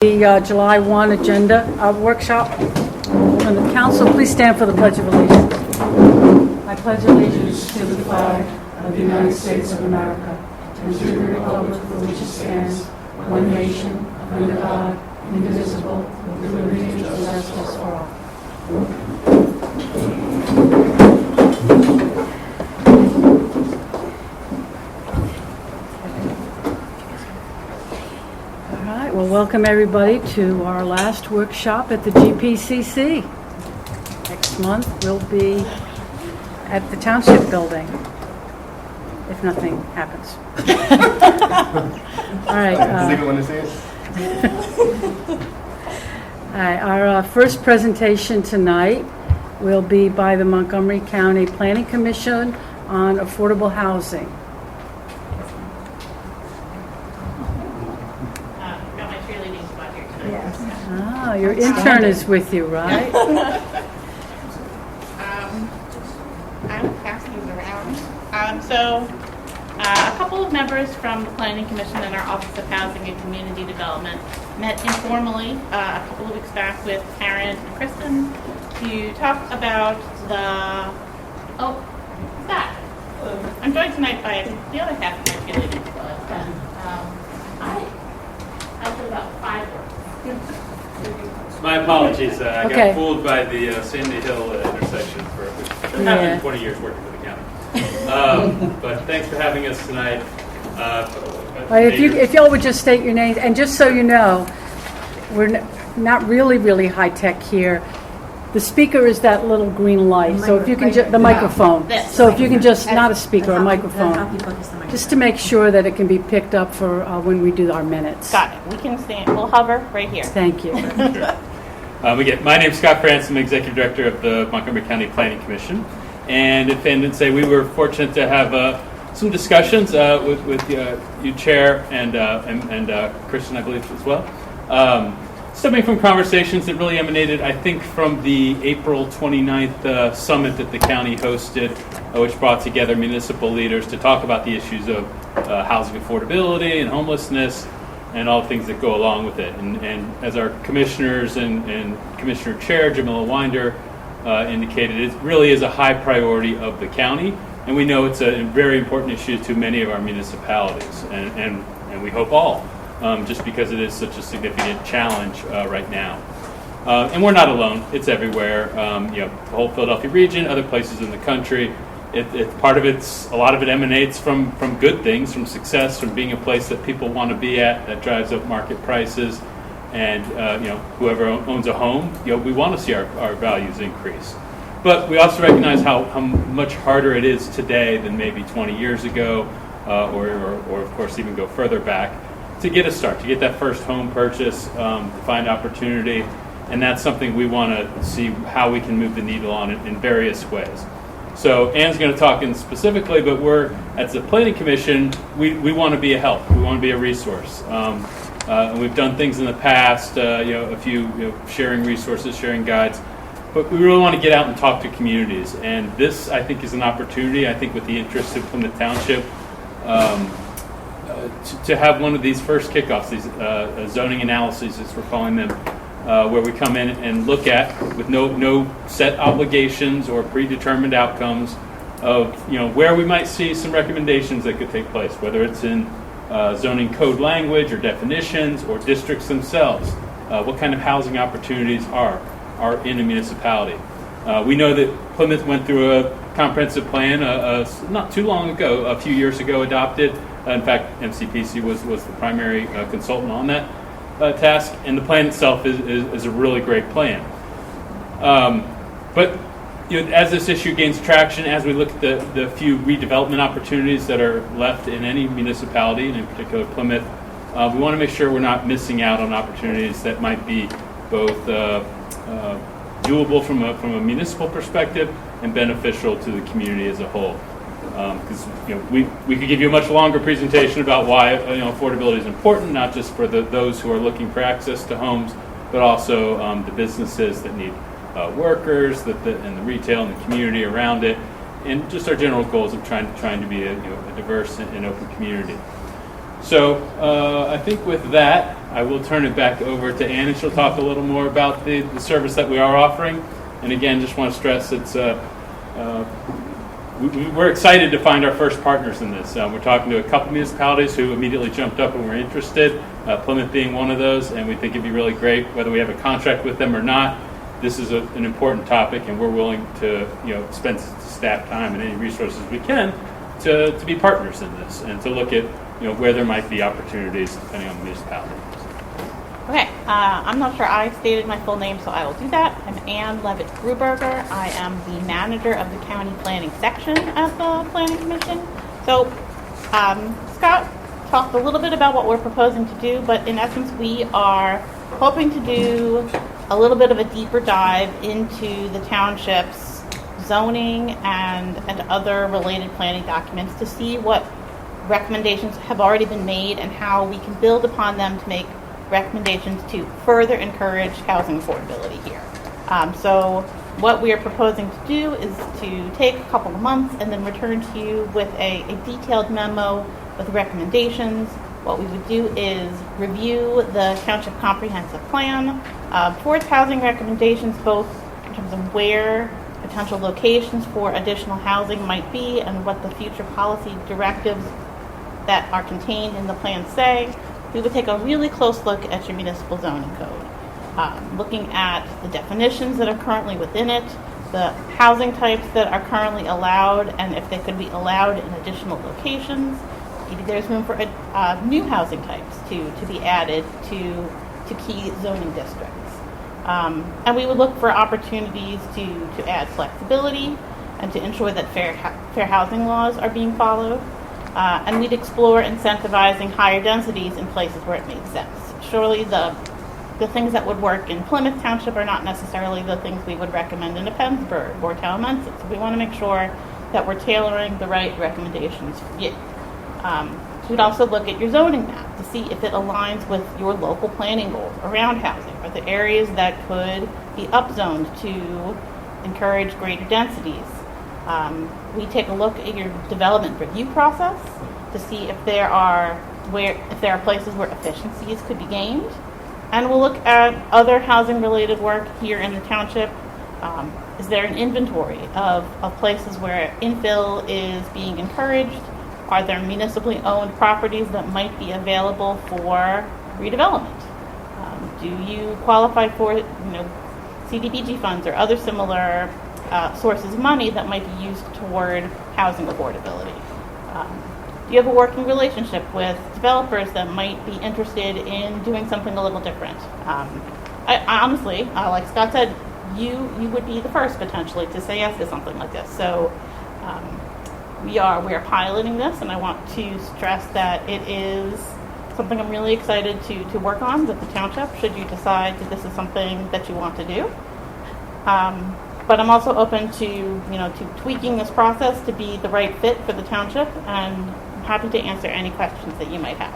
The July 1 agenda workshop. From the council, please stand for the Pledge of Allegiance. I pledge allegiance to the flag of the United States of America and to the republic for which it stands, one nation, under God, indivisible, with liberty and justice for all. Well, welcome everybody to our last workshop at the GPCC. Next month we'll be at the Township Building, if nothing happens. All right. All right. Our first presentation tonight will be by the Montgomery County Planning Commission on affordable housing. Oh, your intern is with you, right? I'm passing these around. A couple of members from the Planning Commission and our Office of Housing and Community Development met informally a couple of weeks back with Karen and Kristen to talk about the... Oh, what's that? I'm joined tonight by the other half of my cheerleading squad. I put about 5 words. My apologies. I Okay. got fooled by the Sandy Hill intersection for having 20 years working for the county. But thanks for having us tonight. If y'all would just state your names, and just so you know, we're not really high tech here. The speaker is that little green light, so if you can the microphone. This. So if you can just not a speaker, a microphone, just to make sure that it can be picked up for when we do our minutes. Got it. We can stand. We'll hover right here. Thank you. My name's Scott France. I'm Executive Director of the Montgomery County Planning Commission. And Independence Day, we were fortunate to have some discussions with you, Chair, and Christian, I believe, as well. Stemming from conversations that really emanated, I think, from the April 29th summit that the county hosted, which brought together municipal leaders to talk about the issues of housing affordability and homelessness and all the things that go along with it. And as our commissioners and Commissioner Chair, Jamila Winder, indicated, it really is a high priority of the county. And we know it's a very important issue to many of our municipalities, and we hope all. Just because it is such a significant challenge right now. And we're not alone. It's everywhere. The whole Philadelphia region, other places in the country. A lot of it emanates from good things, from success, from being a place that people want to be at, that drives up market prices. And, whoever owns a home, we want to see our values increase. But we also recognize how much harder it is today than maybe 20 years ago, or of course even go further back, to get a start, to get that first home purchase, to find opportunity. And that's something we want to see how we can move the needle on in various ways. So Ann's going to talk in specifically, but we're, as the Planning Commission, we want to be a help. We want to be a resource. And we've done things in the past, a few sharing resources, sharing guides. But we really want to get out and talk to communities. And this, I think, is an opportunity, I think, with the interest of Plymouth Township, to have one of these first kickoffs, these zoning analyses, as we're calling them, where we come in and look at, with no set obligations or predetermined outcomes, of where we might see some recommendations that could take place, whether it's in zoning code language or definitions or districts themselves. What kind of housing opportunities are in a municipality? We know that Plymouth went through a comprehensive plan not too long ago, a few years ago, adopted. In fact, MCPC was the primary consultant on that task, and the plan itself is a really great plan. But as this issue gains traction, as we look at the few redevelopment opportunities that are left in any municipality, and in particular Plymouth, we want to make sure we're not missing out on opportunities that might be both doable from a municipal perspective and beneficial to the community as a whole. Because we could give you a much longer presentation about why affordability is important, not just for those who are looking for access to homes, but also the businesses that need workers, and the retail and the community around it, and just our general goals of trying to be a diverse and open community. So I think with that, I will turn it back over to Ann, and she'll talk a little more about the service that we are offering. And again, just want to stress it's we're excited to find our first partners in this. We're talking to a couple municipalities who immediately jumped up and were interested, Plymouth being one of those, and we think it'd be really great whether we have a contract with them or not. This is an important topic, and we're willing to spend staff time and any resources we can to be partners in this and to look at where there might be opportunities depending on the municipality. Okay, I'm not sure I stated my full name, so I will do that. I'm Ann Levitt Gruberger. I am the manager of the county planning section at the Planning Commission. So Scott talked a little bit about what we're proposing to do, but in essence we are hoping to do a little bit of a deeper dive into the township's zoning and other related planning documents to see what recommendations have already been made and how we can build upon them to make recommendations to further encourage housing affordability here. So what we are proposing to do is to take a couple of months and then return to you with a detailed memo with recommendations. What we would do is review the Township Comprehensive Plan for its housing recommendations, both in terms of where potential locations for additional housing might be and what the future policy directives that are contained in the plan say. We would take a really close look at your municipal zoning code, looking at the definitions that are currently within it, the housing types that are currently allowed, and if they could be allowed in additional locations. Maybe there's room for new housing types to be added to key zoning districts. And we would look for opportunities to add flexibility and to ensure that fair housing laws are being followed. And we'd explore incentivizing higher densities in places where it makes sense. Surely the things that would work in Plymouth Township are not necessarily the things we would recommend in Pennsburg or Towamencin. So we want to make sure that we're tailoring the right recommendations for you. We'd also look at your zoning map to see if it aligns with your local planning goals around housing. Are there areas that could be upzoned to encourage greater densities? We take a look at your development review process to see if there are places where efficiencies could be gained, and we'll look at other housing-related work here in the township. Is there an inventory of places where infill is being encouraged? Are there municipally owned properties that might be available for redevelopment? Do you qualify for CDBG funds or other similar sources of money that might be used toward housing affordability? Do you have a working relationship with developers that might be interested in doing something a little different? I honestly, like Scott said, you would be the first potentially to say yes to something like this. So we are piloting this, and I want to stress that it is something I'm really excited to work on with the township should you decide that this is something that you want to do. But I'm also open to tweaking this process to be the right fit for the township, and I'm happy to answer any questions that you might have.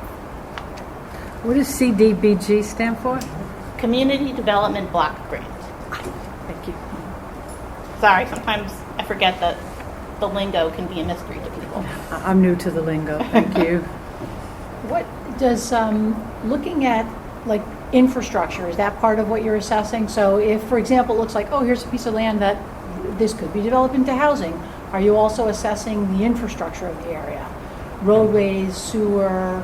What does CDBG stand for? Community Development Block Grant. Thank you. Sorry, sometimes I forget that the lingo can be a mystery to people. I'm new to the lingo. Thank you. What does looking at infrastructure, is that part of what you're assessing? So if, for example, it looks like, here's a piece of land that this could be developed into housing, are you also assessing the infrastructure of the area? Roadways, sewer,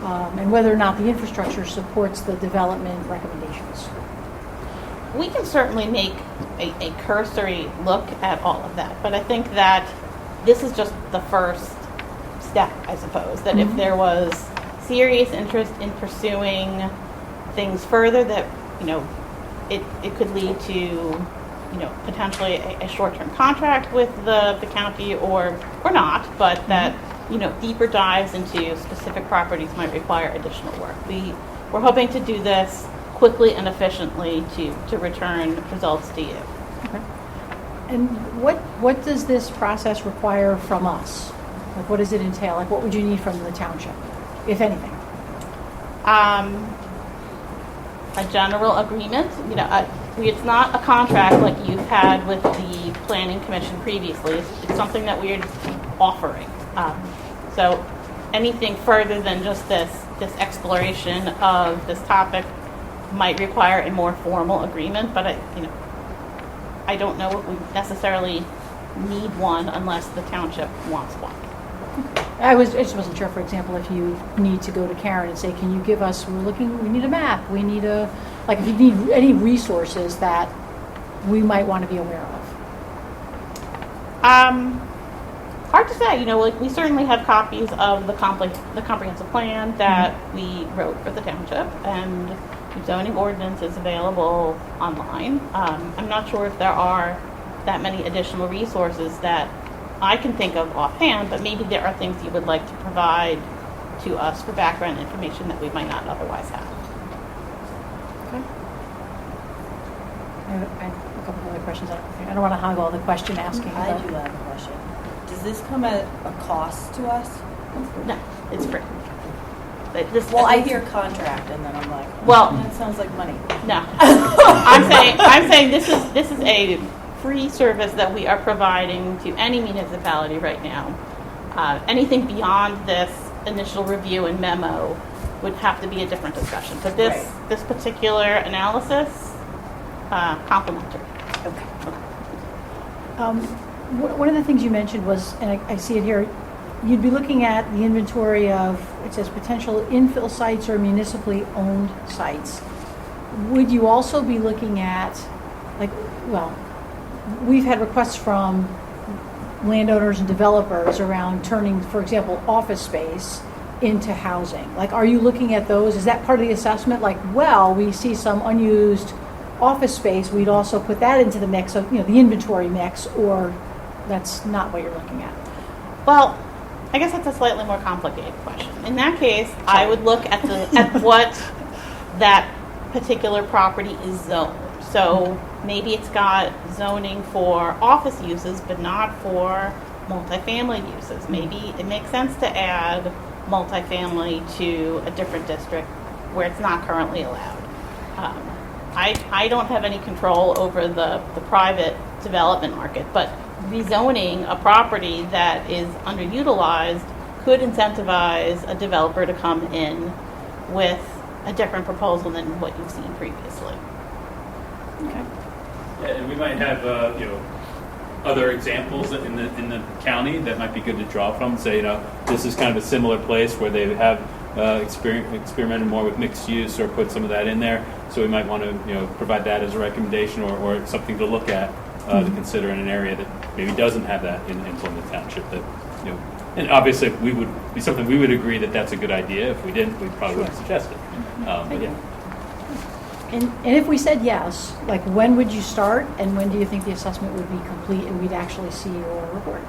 and whether or not the infrastructure supports the development recommendations? We can certainly make a cursory look at all of that, but I think that this is just the first step, I suppose, that if there was serious interest in pursuing things further, that it could lead to potentially a short-term contract with the county or not, but that deeper dives into specific properties might require additional work. We're hoping to do this quickly and efficiently to return results to you. Okay. And what does this process require from us? What does it entail? What would you need from the township, if anything? A general agreement. It's not a contract like you've had with the Planning Commission previously. It's something that we're offering. So anything further than just this exploration of this topic might require a more formal agreement, but I don't know if we necessarily need one unless the township wants one. I just wasn't sure, for example, if you need to go to Karen and say, can you give us, we need a map, we need if you need any resources that we might want to be aware of. Hard to say. We certainly have copies of the comprehensive plan that we wrote for the township, and the zoning ordinance is available online. I'm not sure if there are that many additional resources that I can think of offhand, but maybe there are things you would like to provide to us for background information that we might not otherwise have. Okay. I have a couple other questions. I don't want to hog all the question asking. I but- do have a question. Does this come at a cost to us? No, it's free. Well, I hear contract and then I'm like, Well- that sounds like money. No, I'm saying this is a free service that we are providing to any municipality right now. Anything beyond this initial review and memo would have to be a different discussion. But this particular analysis, complimentary. Okay. One of the things you mentioned was, and I see it here, you'd be looking at the inventory of, it says potential infill sites or municipally owned sites. Would you also be looking at, we've had requests from landowners and developers around turning, for example, office space into housing. Are you looking at those? Is that part of the assessment? We see some unused office space, we'd also put that into the mix of, the inventory mix, or that's not what you're looking at? Well, I guess that's a slightly more complicated question. In that case, I would look at what that particular property is zoned. So maybe it's got zoning for office uses, but not for multifamily uses. Maybe it makes sense to add multifamily to a different district where it's not currently allowed. I don't have any control over the private development market, but rezoning a property that is underutilized could incentivize a developer to come in with a different proposal than what you've seen previously. Okay. Yeah, and we might have other examples in the county that might be good to draw from. Say, this is kind of a similar place where they have experimented more with mixed use or put some of that in there. So we might want to provide that as a recommendation or something to look at to consider in an area that maybe doesn't have that in Plymouth Township. That and obviously we would be something we would agree that that's a good idea. If we didn't, we probably wouldn't suggest it. But yeah. And if we said yes, when would you start, and when do you think the assessment would be complete and we'd actually see your report?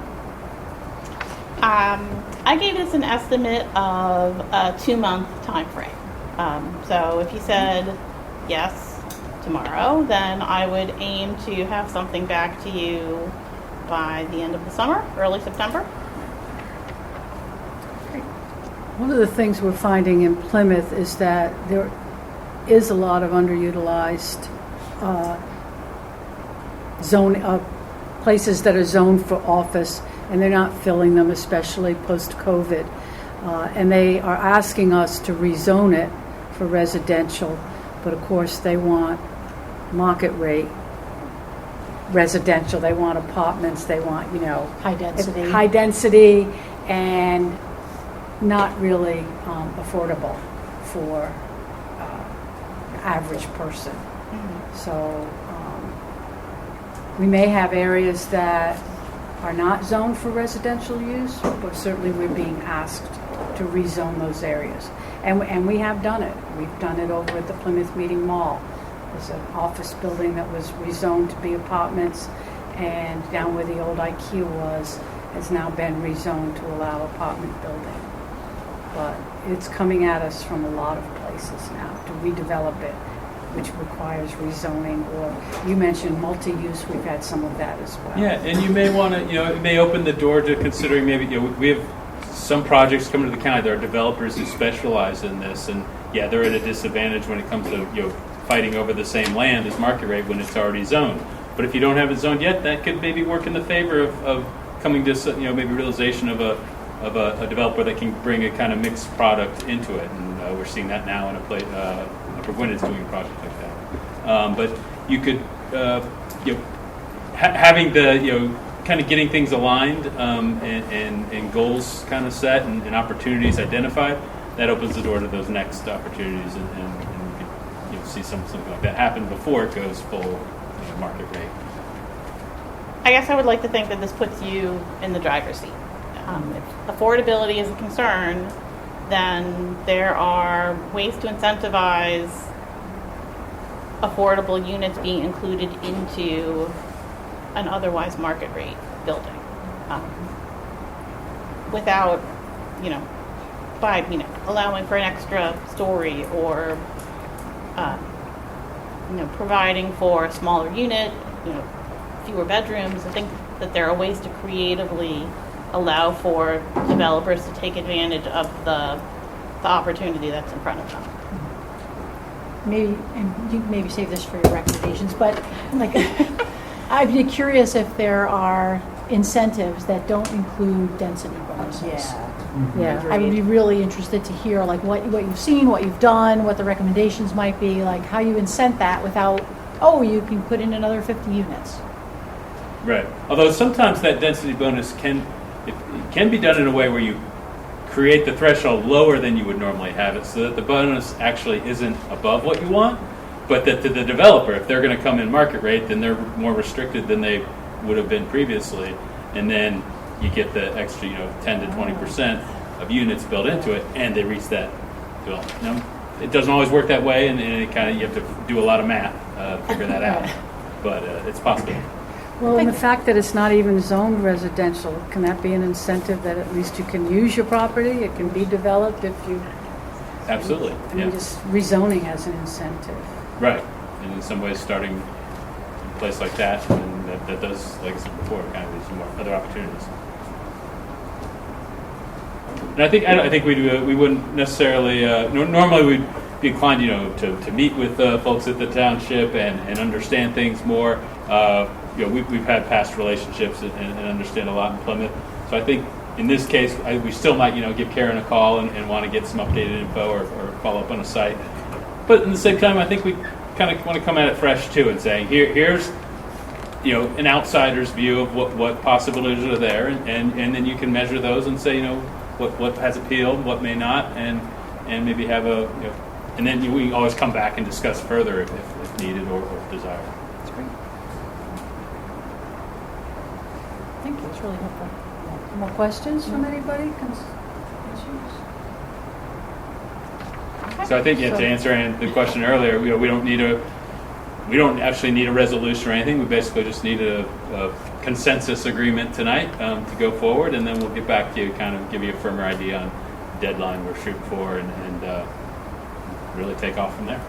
I gave this an estimate of a 2-month time frame. So if you said yes tomorrow, then I would aim to have something back to you by the end of the summer, early September. One of the things we're finding in Plymouth is that there is a lot of underutilized places that are zoned for office, and they're not filling them, especially post-COVID. And they are asking us to rezone it for residential, but of course they want market rate residential. They want apartments. They want, High density. high density, and not really affordable for average person. So we may have areas that are not zoned for residential use, but certainly we're being asked to rezone those areas. And we have done it. We've done it over at the Plymouth Meeting Mall. There's an office building that was rezoned to be apartments, and down where the old IQ was has now been rezoned to allow apartment building. But it's coming at us from a lot of places now to redevelop it, which requires rezoning, or you mentioned multi-use. We've had some of that as well. Yeah, and you may want to, it may open the door to considering maybe, we have some projects coming to the county. There are developers who specialize in this, and yeah, they're at a disadvantage when it comes to, fighting over the same land as market rate when it's already zoned. But if you don't have it zoned yet, that could maybe work in the favor of coming to, maybe realization of of a developer that can bring a kind of mixed product into it, and we're seeing that now in a place. Upper Gwinnett is doing a project like that. But you could, having the kind of getting things aligned and goals kind of set and opportunities identified, that opens the door to those next opportunities, and you could see something like that happen before it goes full market rate. I guess I would like to think that this puts you in the driver's seat. If affordability is a concern, then there are ways to incentivize affordable units being included into an otherwise market rate building, without, by allowing for an extra story or providing for a smaller unit, fewer bedrooms. I think that there are ways to creatively allow for developers to take advantage of the opportunity that's in front of them. Maybe, and you maybe save this for your recommendations, but I'd be curious if there are incentives that don't include density bonuses. Yeah. I would be really interested to hear what you've seen, what you've done, what the recommendations might be, how you incent that without, you can put in another 50 units. Right. Although sometimes that density bonus can be done in a way where you create the threshold lower than you would normally have it, so that the bonus actually isn't above what you want, but that to the developer, if they're going to come in market rate, then they're more restricted than they would have been previously, and then you get the extra 10 to 20% of units built into it, and they reach that development. It doesn't always work that way, and it kind of, you have to do a lot of math to figure that out, but it's possible. Well, and the fact that it's not even zoned residential, can that be an incentive that at least you can use your property? It can be developed if you... Absolutely, I mean, just rezoning as an incentive. Right. And in some ways, starting in a place like that, and that does, like I said before, kind of leads to more other opportunities. And I think we wouldn't necessarily, normally we'd be inclined, to meet with folks at the township and understand things more. We've had past relationships and understand a lot in Plymouth. So I think in this case, we still might, give Karen a call and want to get some updated info or follow up on a site. But at the same time, I think we kind of want to come at it fresh too and say, here's, an outsider's view of what possibilities are there, and then you can measure those and say, what has appealed, what may not, and maybe have and then we can always come back and discuss further if needed or if desired. That's great. Thank you. It's really helpful. More questions from anybody? So I think, to answer the question earlier, we don't actually need a resolution or anything. We basically just need a consensus agreement tonight to go forward, and then we'll get back to you, kind of give you a firmer idea on the deadline we're shooting for, and really take off from there.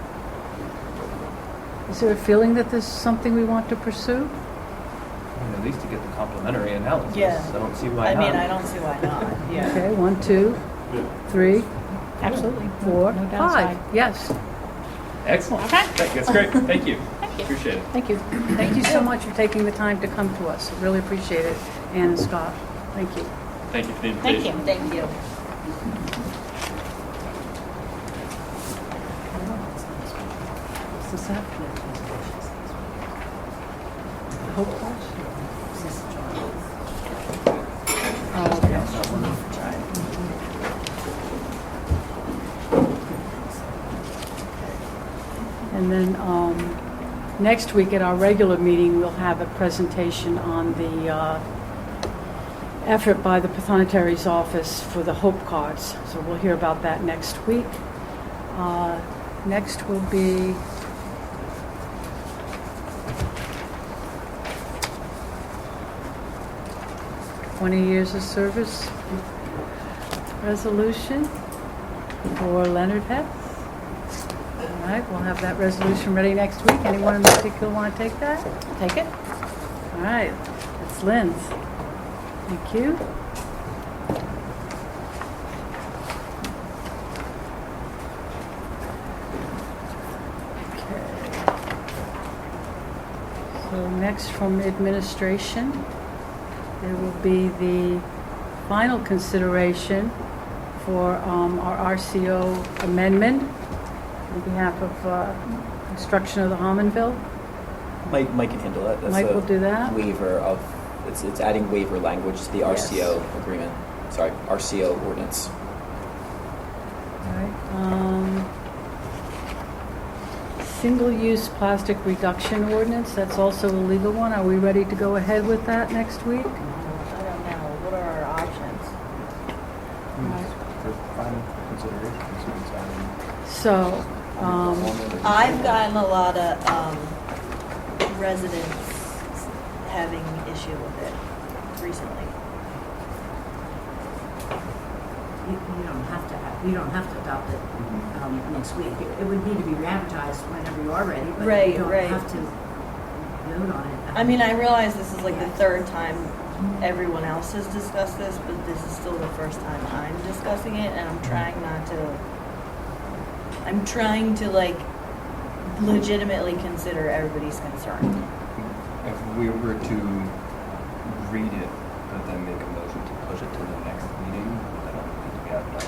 Is there a feeling that this is something we want to pursue? At least to get the complimentary analysis. Yeah. I don't see why not. I don't see why not. Yeah. Okay, 1, 2, 3, Absolutely. 4, No 5. downside. Yes. Excellent. Okay. That's great. Thank you. Thank you. Appreciate it. Thank you. Thank you so much for taking the time to come to us. Really appreciate it. Ann and Scott, thank you. Thank you for the Thank invitation. you. Thank you. What's this happening? Hope Watch? Oh, okay. And then next week at our regular meeting, we'll have a presentation on the effort by the Pathonetary's office for the Hope Cards. So we'll hear about that next week. Next will be "20 years of service" resolution for Leonard Hess. All right, we'll have that resolution ready next week. Anyone in particular want to take that? Take it. All right, it's Lynn's. Thank you. So next from administration, there will be the final consideration for our RCO amendment on behalf of construction of the Harmonville. Mike can handle it. That's Mike a will do that? Waiver of, it's adding waiver language to the Yes. RCO agreement. Sorry, RCO ordinance. All right. Single-use plastic reduction ordinance, that's also a legal one. Are we ready to go ahead with that next week? I don't know. What are our options? For final consideration, so it's adding- So, I've gotten a lot of residents having issue with it recently. You don't have to adopt it next week. It would need to be re-advertised whenever you are ready, but Right, you don't right. have to vote on it. I mean, I realize this is like the third time everyone else has discussed this, but this is still the first time I'm discussing it, and I'm trying to like legitimately consider everybody's concern. If we were to read it, but then make a motion to push it to the next meeting, I don't think we have enough.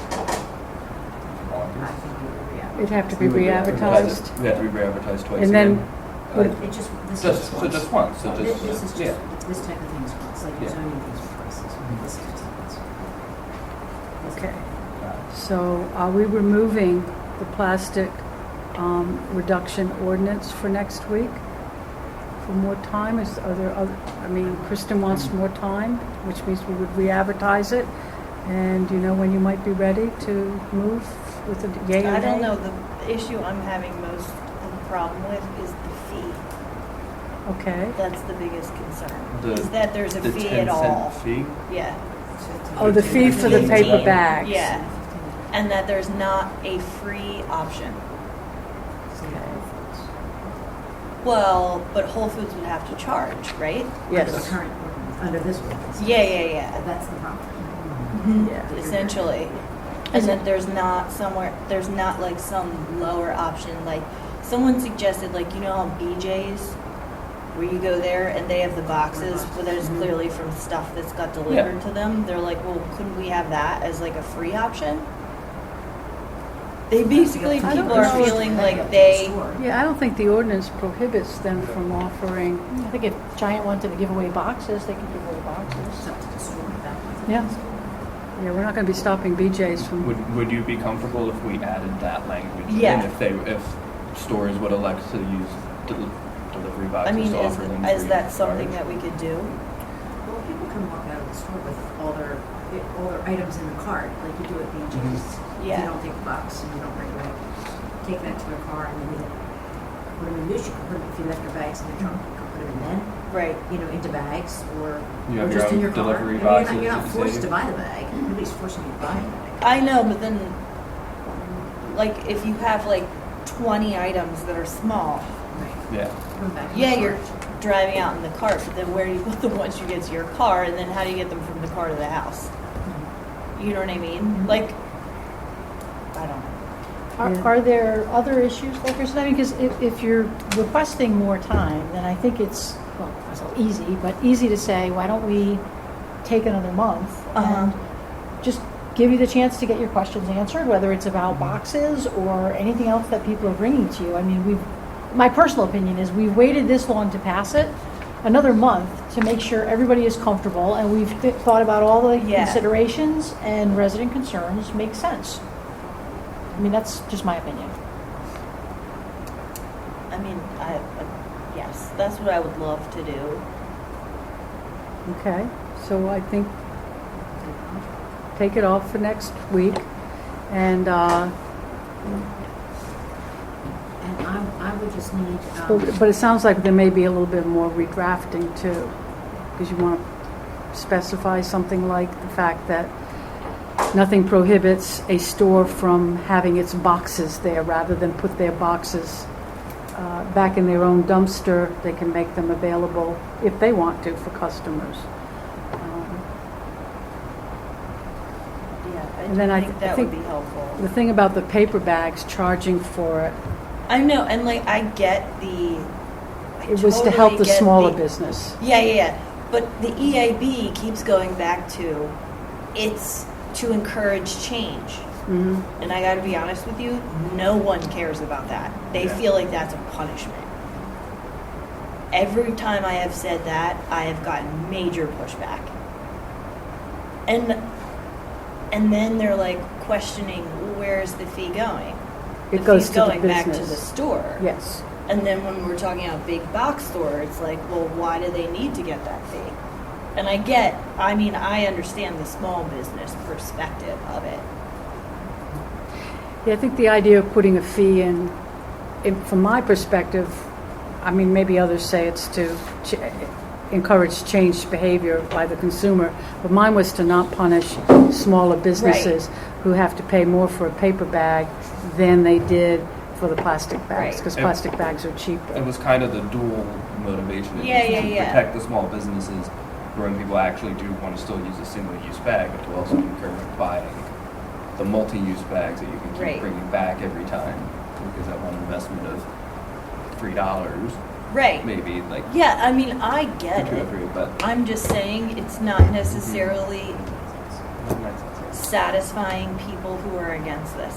I think you would re-advertise. it'd have to be We would re-advertised. We have to be re-advertised twice And then- again. Would- It just, this Just, is so once. just once, so This just, is just, yeah. this type of thing is once, like Yeah. zoning things are twice. This is just once. Okay. So are we removing the plastic reduction ordinance for next week? For more time? Are there other, I mean, Kristen wants more time, which means we would re-advertise it. And do you know when you might be ready to move with a yay or nay? I don't know. The issue I'm having most of a problem with is the fee. Okay. That's the biggest concern. The- Is that there's a The fee 10 at all? cent fee? Yeah. Oh, the fee for the paper 15. bags. Yeah. And that there's not a free option. Well, but Whole Foods would have to charge, right? Under the Yes. current ordinance, under this ordinance. Yeah. That's the problem. Yeah. Essentially. And that there's not like some lower option, like someone suggested, like, you know how BJ's, where you go there and they have the boxes, but there's clearly from stuff that's got delivered to them. They're like, well, couldn't we have that as like a free option? They basically, I don't people are know if- feeling like they, Yeah, I don't think the ordinance prohibits them from offering, I think if Giant wanted to give away boxes, they could give away boxes. It's up to the store at that point. yeah. Yeah, we're not going to be stopping BJ's from, Would you be comfortable if we added that language? Yeah. And if stores would elect to use delivery I boxes mean, to offer them is free that something charge? that we could do? Well, people can walk out of the store with all their items in the cart, like you do at BJ's. Yeah. You don't take the box and you don't bring it back. Take that to their car and then you put them in this. You can put them, if you left your bags in the trunk, you can put them in then, Right. into bags or You have just your in your own car. delivery I mean, boxes you're not that you forced save. to buy the bag. Nobody's forcing you to buy the bag. I know, but then, like, if you have like 20 items that are small, Yeah. Put them back in yeah, the you're cart. driving out in the cart, but then where do you put them once you get to your car, and then how do you get them from the car to the house? You know what I mean? Like, I don't know. Yeah. Are there other issues, like you're saying? Because if you're requesting more time, then I think it's, well, it's not easy, but easy to say, why don't we take another month and just give you the chance to get your questions answered, whether it's about boxes or anything else that people are bringing to you. I mean, my personal opinion is we've waited this long to pass it, another month to make sure everybody is comfortable, and we've thought about all the Yeah. considerations and resident concerns make sense. I mean, that's just my opinion. I mean, yes, that's what I would love to do. okay? So I think take it off for next week. And, And I would just need, but it sounds like there may be a little bit more redrafting too, because you want to specify something like the fact that nothing prohibits a store from having its boxes there, rather than put their boxes back in their own dumpster. They can make them available if they want to for customers. Yeah, I And then I think that think- would be helpful. The thing about the paper bags, charging for it, I know, and like I get the. I it was to help totally the get smaller business. Yeah. But the EAB keeps going back to it's to encourage change. Mhm. And I gotta be honest with you, no one cares about that. They Yeah. feel like that's a punishment. Every time I have said that, I have gotten major pushback. And then they're like questioning, where's the fee going? It The goes fee's to the going back to the business. store. Yes. And then when we're talking about big box store, it's like, well, why do they need to get that fee? And I understand the small business perspective of it. Yeah, I think the idea of putting a fee in, from my perspective, I mean, maybe others say it's to encourage changed behavior by the consumer, but mine was to not punish smaller businesses who have to pay more for a paper bag than they did for the plastic bags, Right. because It- plastic bags are cheaper. It was kind of the dual motivation. It Yeah, was yeah, to yeah. protect the small businesses when people actually do want to still use a single-use bag, but to also encourage buying the multi-use bags that you can keep Right. bringing back every time. Because that one investment of $3, Right. maybe, like, Yeah, I get two or it. three, but I'm just saying it's not necessarily satisfying people who are against this.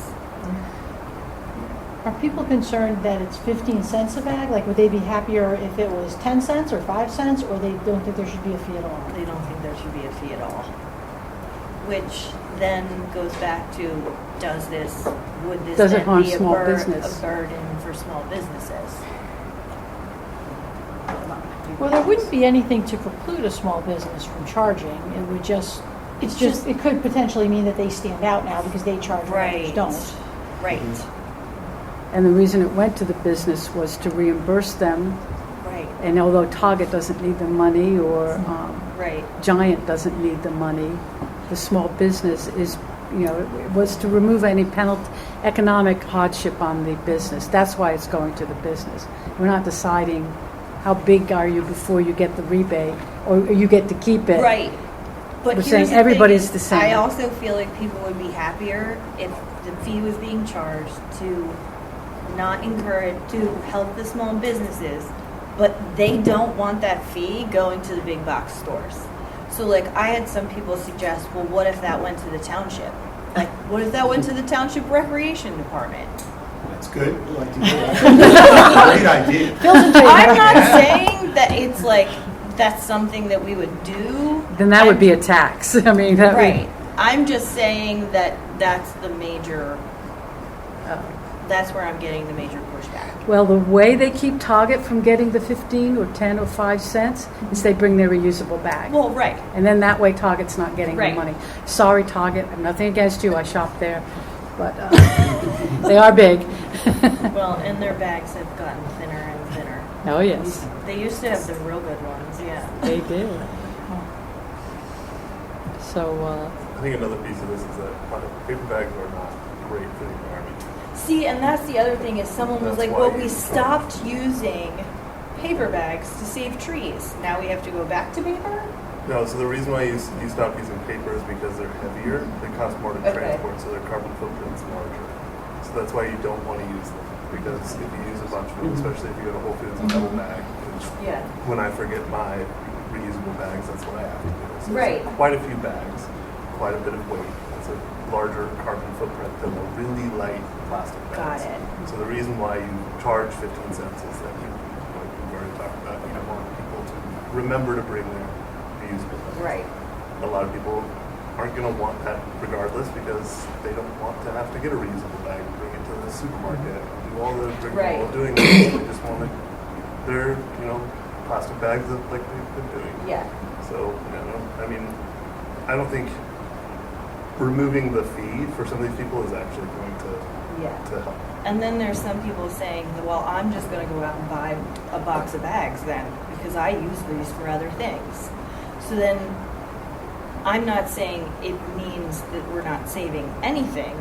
Are people concerned that it's 15 cents a bag? Like, would they be happier if it was 10 cents or 5 cents, or they don't think there should be a fee at all? They don't think there should be a fee at all. Which then goes back to, would this Does it then harm be small business? a burden for small businesses? Well, there wouldn't be anything to preclude a small business from charging. It would just, it could potentially mean that they stand out now because they charge where others Right. don't. Right, And the reason it went to the business was to reimburse them, right, and although Target doesn't need the money, or right. Giant doesn't need the money, the small business is, it was to remove any economic hardship on the business. That's why it's going to the business. We're not deciding how big are you before you get the rebate, or you get to keep it. Right. But We're here's saying the thing everybody's is, the same. I also feel like people would be happier if the fee was being charged to not encourage, to help the small businesses, but they don't want that fee going to the big box stores. So like I had some people suggest, well, what if that went to the township? Like, what if that went to the township recreation department? That's good. I like to hear that. Great idea. I'm not saying that it's like, that's something that we would do. Then that would be a tax. I mean, that would- Right. I'm just saying that that's the major, that's where I'm getting the major pushback. Well, the way they keep Target from getting the 15 or 10 or 5 cents is they bring their reusable bag. Well, right. And then that way Target's not getting the Right. money. Sorry, Target, I have nothing against you, I shop there, but they are big. Well, and their bags have gotten thinner and thinner. Oh, yes, They used to have the real good ones, yeah. they did. So, I think another piece of this is that paper bags are not great for the environment. See, and that's the other thing is someone was That's like, why well, we you- stopped using paper bags to save trees. Now we have to go back to paper? No, so the reason why you stop using paper is because they're heavier, they cost more to Okay. transport, so their carbon footprint's larger. So that's why you don't want to use them, because if you use a bunch of them, especially if you go to Whole Foods and double bag, which Yeah. when I forget my reusable bags, that's what I have to do. So it's Right. quite a few bags, quite a bit of weight. It's a larger carbon footprint than the really light plastic Got bags. it. So the reason why you charge 15 cents is that like we've already talked about, you don't want people to remember to bring their reusable bags. Right. A lot of people aren't going to want that regardless because they don't want to have to get a reusable bag and bring it to the supermarket and do all the rigmarole of doing this. They just want their, plastic bags that like they've been doing. Yeah. So, I don't think removing the fee for some of these people is actually going Yeah. to help. And then there's some people saying, well, I'm just going to go out and buy a box of bags then because I use these for other things. So then I'm not saying it means that we're not saving anything,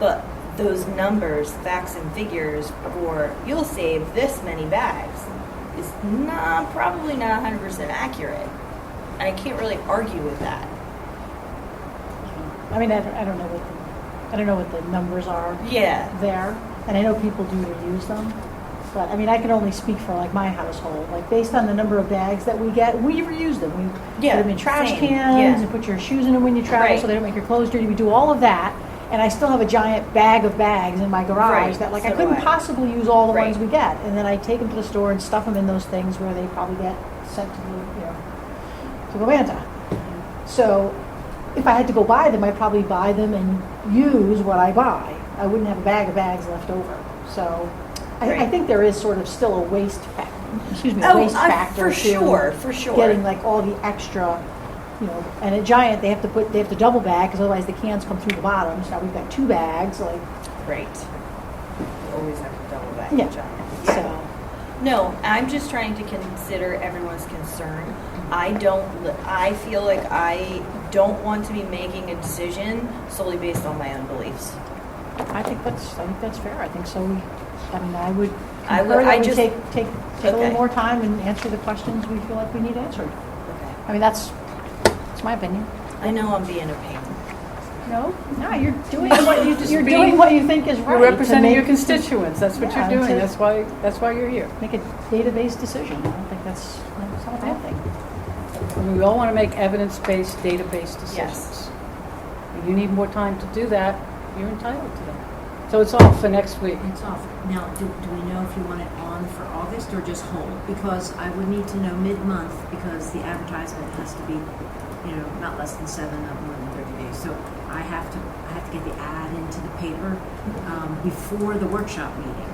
but those numbers, facts and figures for you'll save this many bags is probably not 100% accurate. And I can't really argue with that. I mean, I don't know what the numbers are Yeah. there, and I know people do reuse them. But, I mean, I can only speak for like my household, like based on the number of bags that we get, we reuse them. We Yeah, put them in trash same, cans yeah. and put your shoes in them when you travel Right. so they don't make your clothes dirty. We do all of that. And I still have a giant bag of bags in my garage Right, that like so I do couldn't I. possibly use all the Right. ones we get. And then I take them to the store and stuff them in those things where they probably get sent to the Atlanta. So if I had to go buy them, I'd probably buy them and use what I buy. I wouldn't have a bag of bags left over. So I Right. think there is sort of still a waste factor. Oh, Waste factor for to sure. getting like all the extra, you know. And at Giant, they have to double bag because otherwise the cans come through the bottom. So now we've got 2 bags, like Right. You always have to double back. yeah. Giant. So No, I'm just trying to consider everyone's concern. I feel like I don't want to be making a decision solely based on my own beliefs. I think that's fair. I think so. I would I concur would- that I we just- take a little Okay. more time and answer the questions we feel like we need answered. Okay. I mean, that's my opinion. I know I'm being a pain. No, you're doing you're doing what you think is right. You're to representing your make- constituents, that's what Yeah, you're doing, to- that's why you're here. Make a database decision. I don't think that's not a bad thing. I mean, we all want to make evidence-based, database decisions. Yes. If you need more time to do that, you're entitled to that. So it's off for next week. It's off. Now, do we know if you want it on for August or just hold? Because I would need to know mid-month because the advertisement has to be, not less than 7, not more than 30 days. So I have to get the ad into the paper before the workshop meeting.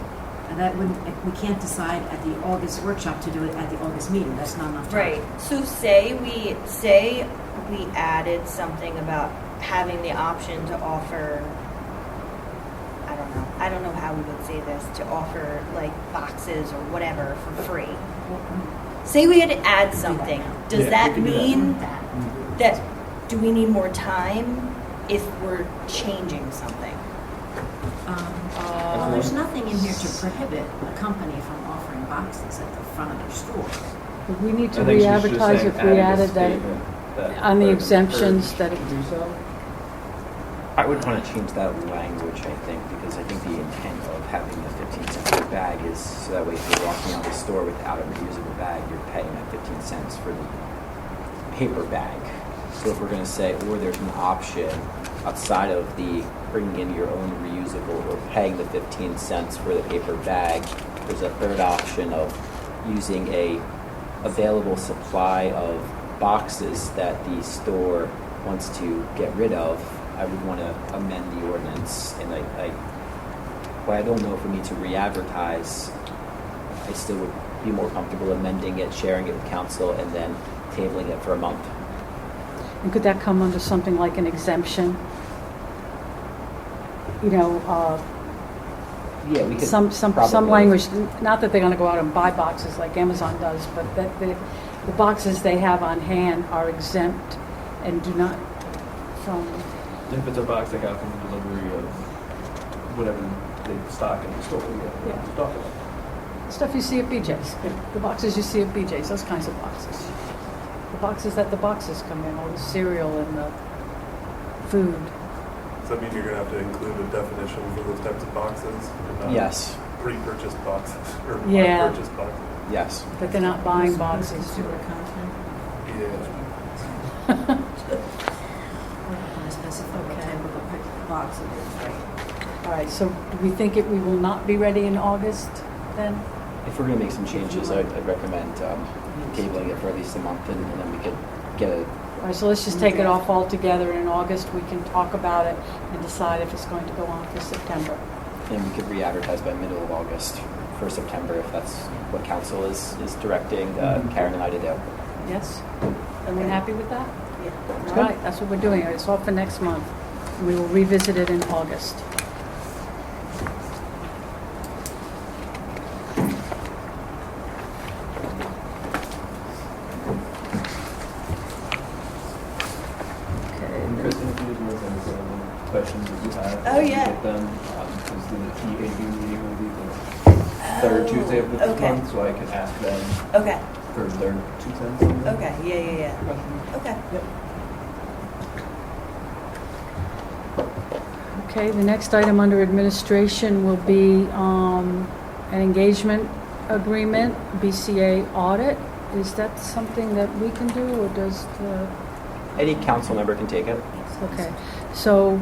And that wouldn't, we can't decide at the August workshop to do it at the August meeting. That's not enough time. Right. So say we added something about having the option to offer, I don't know how we would say this, to offer like boxes or whatever for free. Say we had to add something. Does Yeah, that we can do that. mean that do we need more time if we're changing something? Well, there's nothing in here to prohibit a company from offering boxes at the front of their store. But we need to I think she's just re-advertise saying if we a added that statement that on the would exemptions encourage that to do so. I would want to change that language, I think, because I think the intent of having the 15 cents per bag is so that way if you're walking out the store without a reusable bag, you're paying that 15 cents for the paper bag. So if we're going to say, or there's an option outside of the bringing in your own reusable or paying the 15 cents for the paper bag, there's a third option of using a available supply of boxes that the store wants to get rid of. I would want to amend the ordinance, and well, I don't know if we need to re-advertise. I still would be more comfortable amending it, sharing it with council, and then tabling it for a month. And could that come under something like an exemption? Yeah, we could Some probably- language, not that they're going to go out and buy boxes like Amazon does, but that the boxes they have on hand are exempt and do not from, If it's a box they got from the delivery of whatever they stock in the store, Yeah. stock it. stuff you see at BJ's. The boxes you see at BJ's, those kinds of boxes. The boxes that the boxes come in, all the cereal and the food. Does that mean you're gonna have to include a definition for those types of boxes? Yes, Pre-purchased boxes, or Yeah. purchased boxes? yes. That they're not buying boxes. Consumer content. Yeah. Want to specify what type of a box it is, right? All right, so do we think we will not be ready in August then? If we're going to make some changes, I'd recommend tabling it for at least a month, and then we could get a All right, so let's just take it off altogether, and in August, we can talk about it and decide if it's going to go on for September. And we could re-advertise by middle of August for September if that's what council is directing Karen and I to do. Yes? Everyone happy with that? Yeah. All right, that's what we're doing. It's off for next month. We will revisit it in August. And Kristen, if you just want to send us any questions that you have. Oh, yeah. Get them, because the EAB meeting will be the third Tuesday of this okay. month, so I can ask them Okay. for their 2 cents on that. Okay. Yeah. Questions? Okay. Okay, the next item under administration will be an engagement agreement, BCA audit. Is that something that we can do, or does the, Any council member can take it. okay. So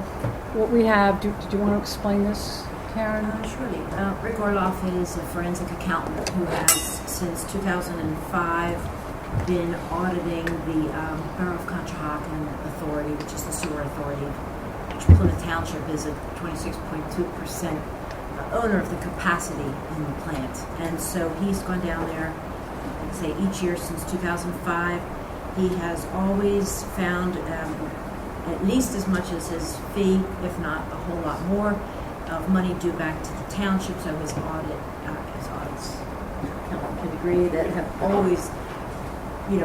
what we have, do you want to explain this, Karen? Surely. Rick Orloff is a forensic accountant who has, since 2005, been auditing the Borough of Conshohocken Authority, which is the sewer authority, which Plymouth Township is a 26.2% owner of the capacity in the plant. And so he's gone down there, I'd say each year since 2005. He has always found at least as much as his fee, if not a whole lot more, of money due back to the township. So his audits can agree that have always,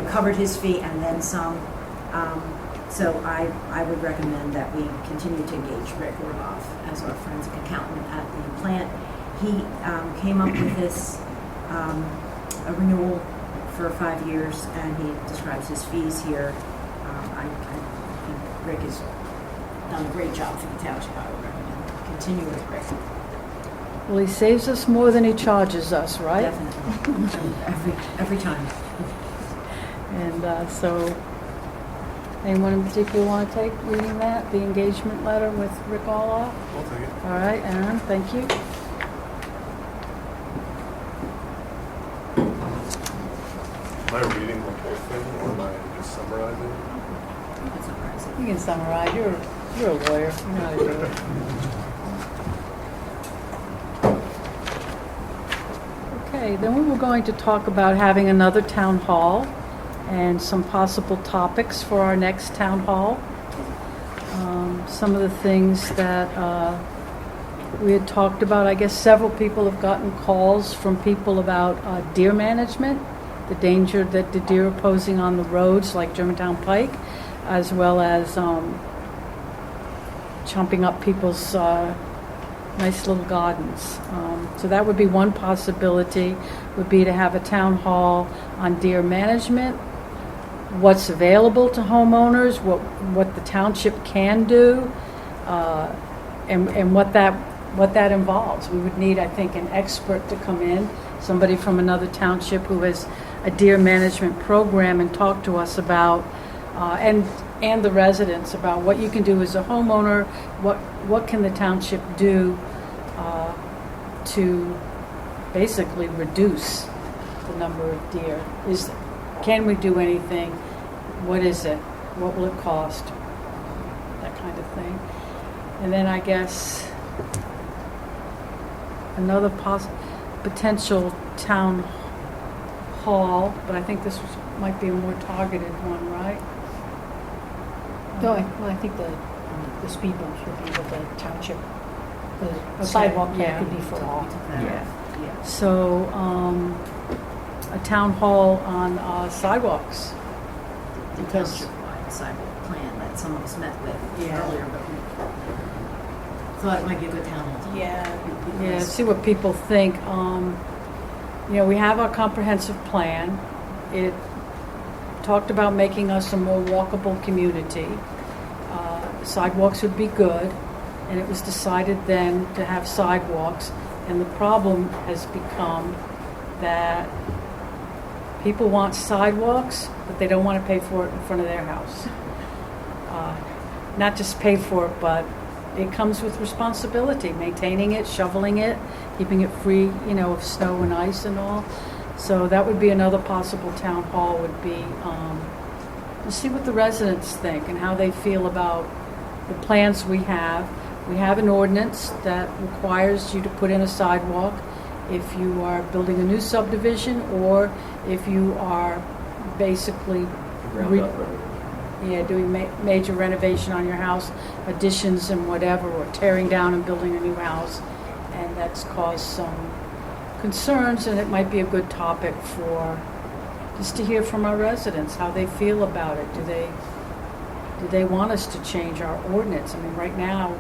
covered his fee and then some. So I would recommend that we continue to engage Rick Orloff as our forensic accountant at the plant. He came up with this a renewal for 5 years, and he describes his fees here. I think Rick has done a great job for the township. I would recommend continue with Rick. Well, he saves us more than he charges us, right? Definitely, every time. And so, anyone in particular want to take reading that, the engagement letter with Rick Orloff? I'll take it. All right, Aaron, thank you. Am I reading the whole thing, or am I just summarizing? You can summarize. You're a lawyer. You know how to do it. Okay, then we were going to talk about having another town hall and some possible topics for our next town hall. Some of the things that we had talked about, I guess several people have gotten calls from people about deer management, the danger that the deer are posing on the roads like Germantown Pike, as well as chomping up people's nice little gardens. So that would be one possibility, would be to have a town hall on deer management, what's available to homeowners, what the township can do, and what that involves. We would need, I think, an expert to come in, somebody from another township who has a deer management program, and talk to us about, and the residents about what you can do as a homeowner, what can the township do to basically reduce the number of deer. Can we do anything? What is it? What will it cost? That kind of thing. And then I guess another potential town hall, but I think this might be a more targeted one, right? Well, I think the speed bumps would be with the township. The Okay, sidewalk yeah. could be for all. Yeah. So, a town hall on sidewalks. The Because- township-wide sidewalk plan that some of us met with Yeah. earlier, but we thought it might be a good town hall. Yeah, see what people think. We have our comprehensive plan. It talked about making us a more walkable community. Sidewalks would be good, and it was decided then to have sidewalks. And the problem has become that people want sidewalks, but they don't want to pay for it in front of their house. Not just pay for it, but it comes with responsibility, maintaining it, shoveling it, keeping it free, of snow and ice and all. So that would be another possible town hall, would be to see what the residents think and how they feel about the plans we have. We have an ordinance that requires you to put in a sidewalk if you are building a new subdivision, or if you are basically doing major renovation on your house, additions and whatever, or tearing down and building a new house. And that's caused some concerns, and it might be a good topic for just to hear from our residents, how they feel about it. Do they want us to change our ordinance? I mean, right now,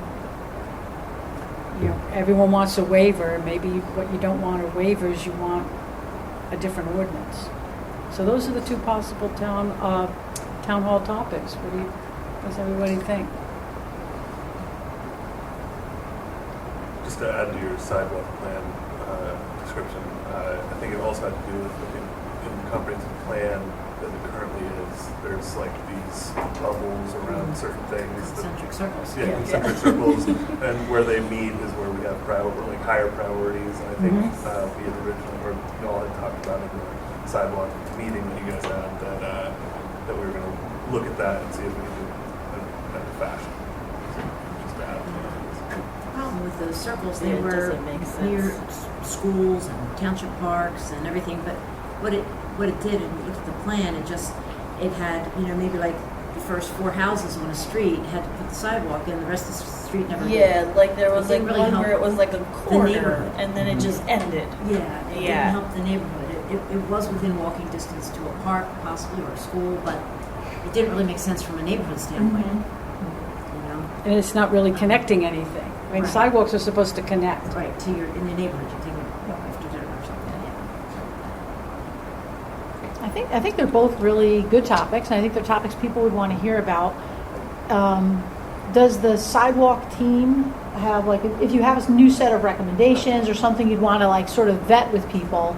everyone wants a waiver. Maybe what you don't want a waiver is you want a different ordinance. So those are the two possible town hall topics. What does everybody think? Just to add to your sidewalk plan description. I think it also had to do with in the comprehensive plan as it currently is. There's like these bubbles around certain things. Concentric circles. Yeah, concentric circles, and where they meet is where we have like higher priorities. And I think we had originally, or you all had talked about in the sidewalk meeting that you guys had that we were going to look at that and see if we could do a better fashion. Just to add to that. The problem with those circles, Yeah, they it were doesn't make near sense. schools and township parks and everything, but what it did, and you look at the plan, it had, maybe like the first 4 houses on a street had to put the sidewalk in, the rest of the street never did. Yeah, like there was It like didn't really one where it help was like a corner, neighborhood. and then it just ended. Yeah, it Yeah. didn't help the neighborhood. It was within walking distance to a park, possibly, or a school, but it didn't really make sense from a neighborhood standpoint. And it's not really connecting anything. I mean, Right. sidewalks are supposed to connect. Right, in your neighborhood, you take it after dinner or something, yeah. I think they're both really good topics, and I think they're topics people would want to hear about. Does the sidewalk team have, like, if you have a new set of recommendations or something you'd want to, like, sort of vet with people,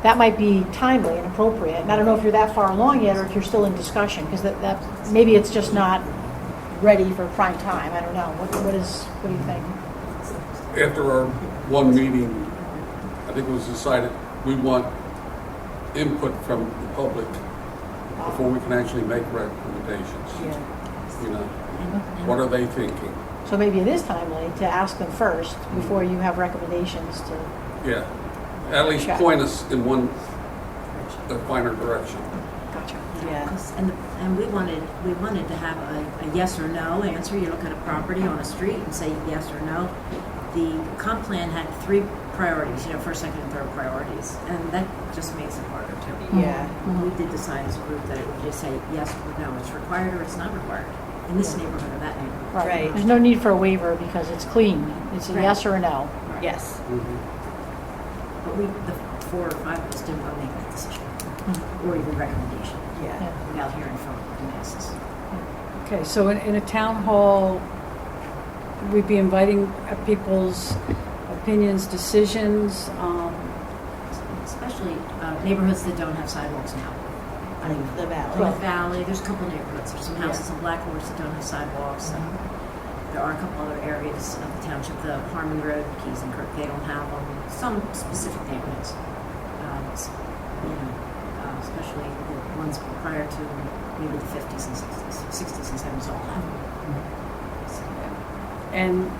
that might be timely and appropriate. And I don't know if you're that far along yet or if you're still in discussion, because that maybe it's just not ready for prime time. I don't know. What do you think? After our one meeting, I think it was decided we want input from the public before we can actually make recommendations. What are they thinking? So maybe it is timely to ask them first before you have recommendations to. Yeah, at least point us in a finer direction. Gotcha. Yeah. And we wanted to have a yes or no answer. You look at a property on a street and say yes or no. The comp plan had 3 priorities, first, second, and third priorities, and that just makes it harder too. Yeah. We did decide as a group that it would just say yes or no, it's required or it's not required in this neighborhood or that neighborhood. Right. There's no need for a waiver because it's clean. It's a Right. yes or a no. Yes. But the 4 or 5 of us didn't want to make that decision or even recommendation Yeah. without hearing from the masses. Okay, so in a town hall, we'd be inviting people's opinions, decisions. Especially neighborhoods that don't have sidewalks now. Like the valley. Plymouth Valley, there's a couple neighborhoods. There's some houses in Black Horse that don't have sidewalks. And there are a couple other areas of the township, the Harmon Road, Keys and Kirk, they don't have them. Some specific neighborhoods, especially the ones prior to maybe the 50s and 60s and 70s all have them. And,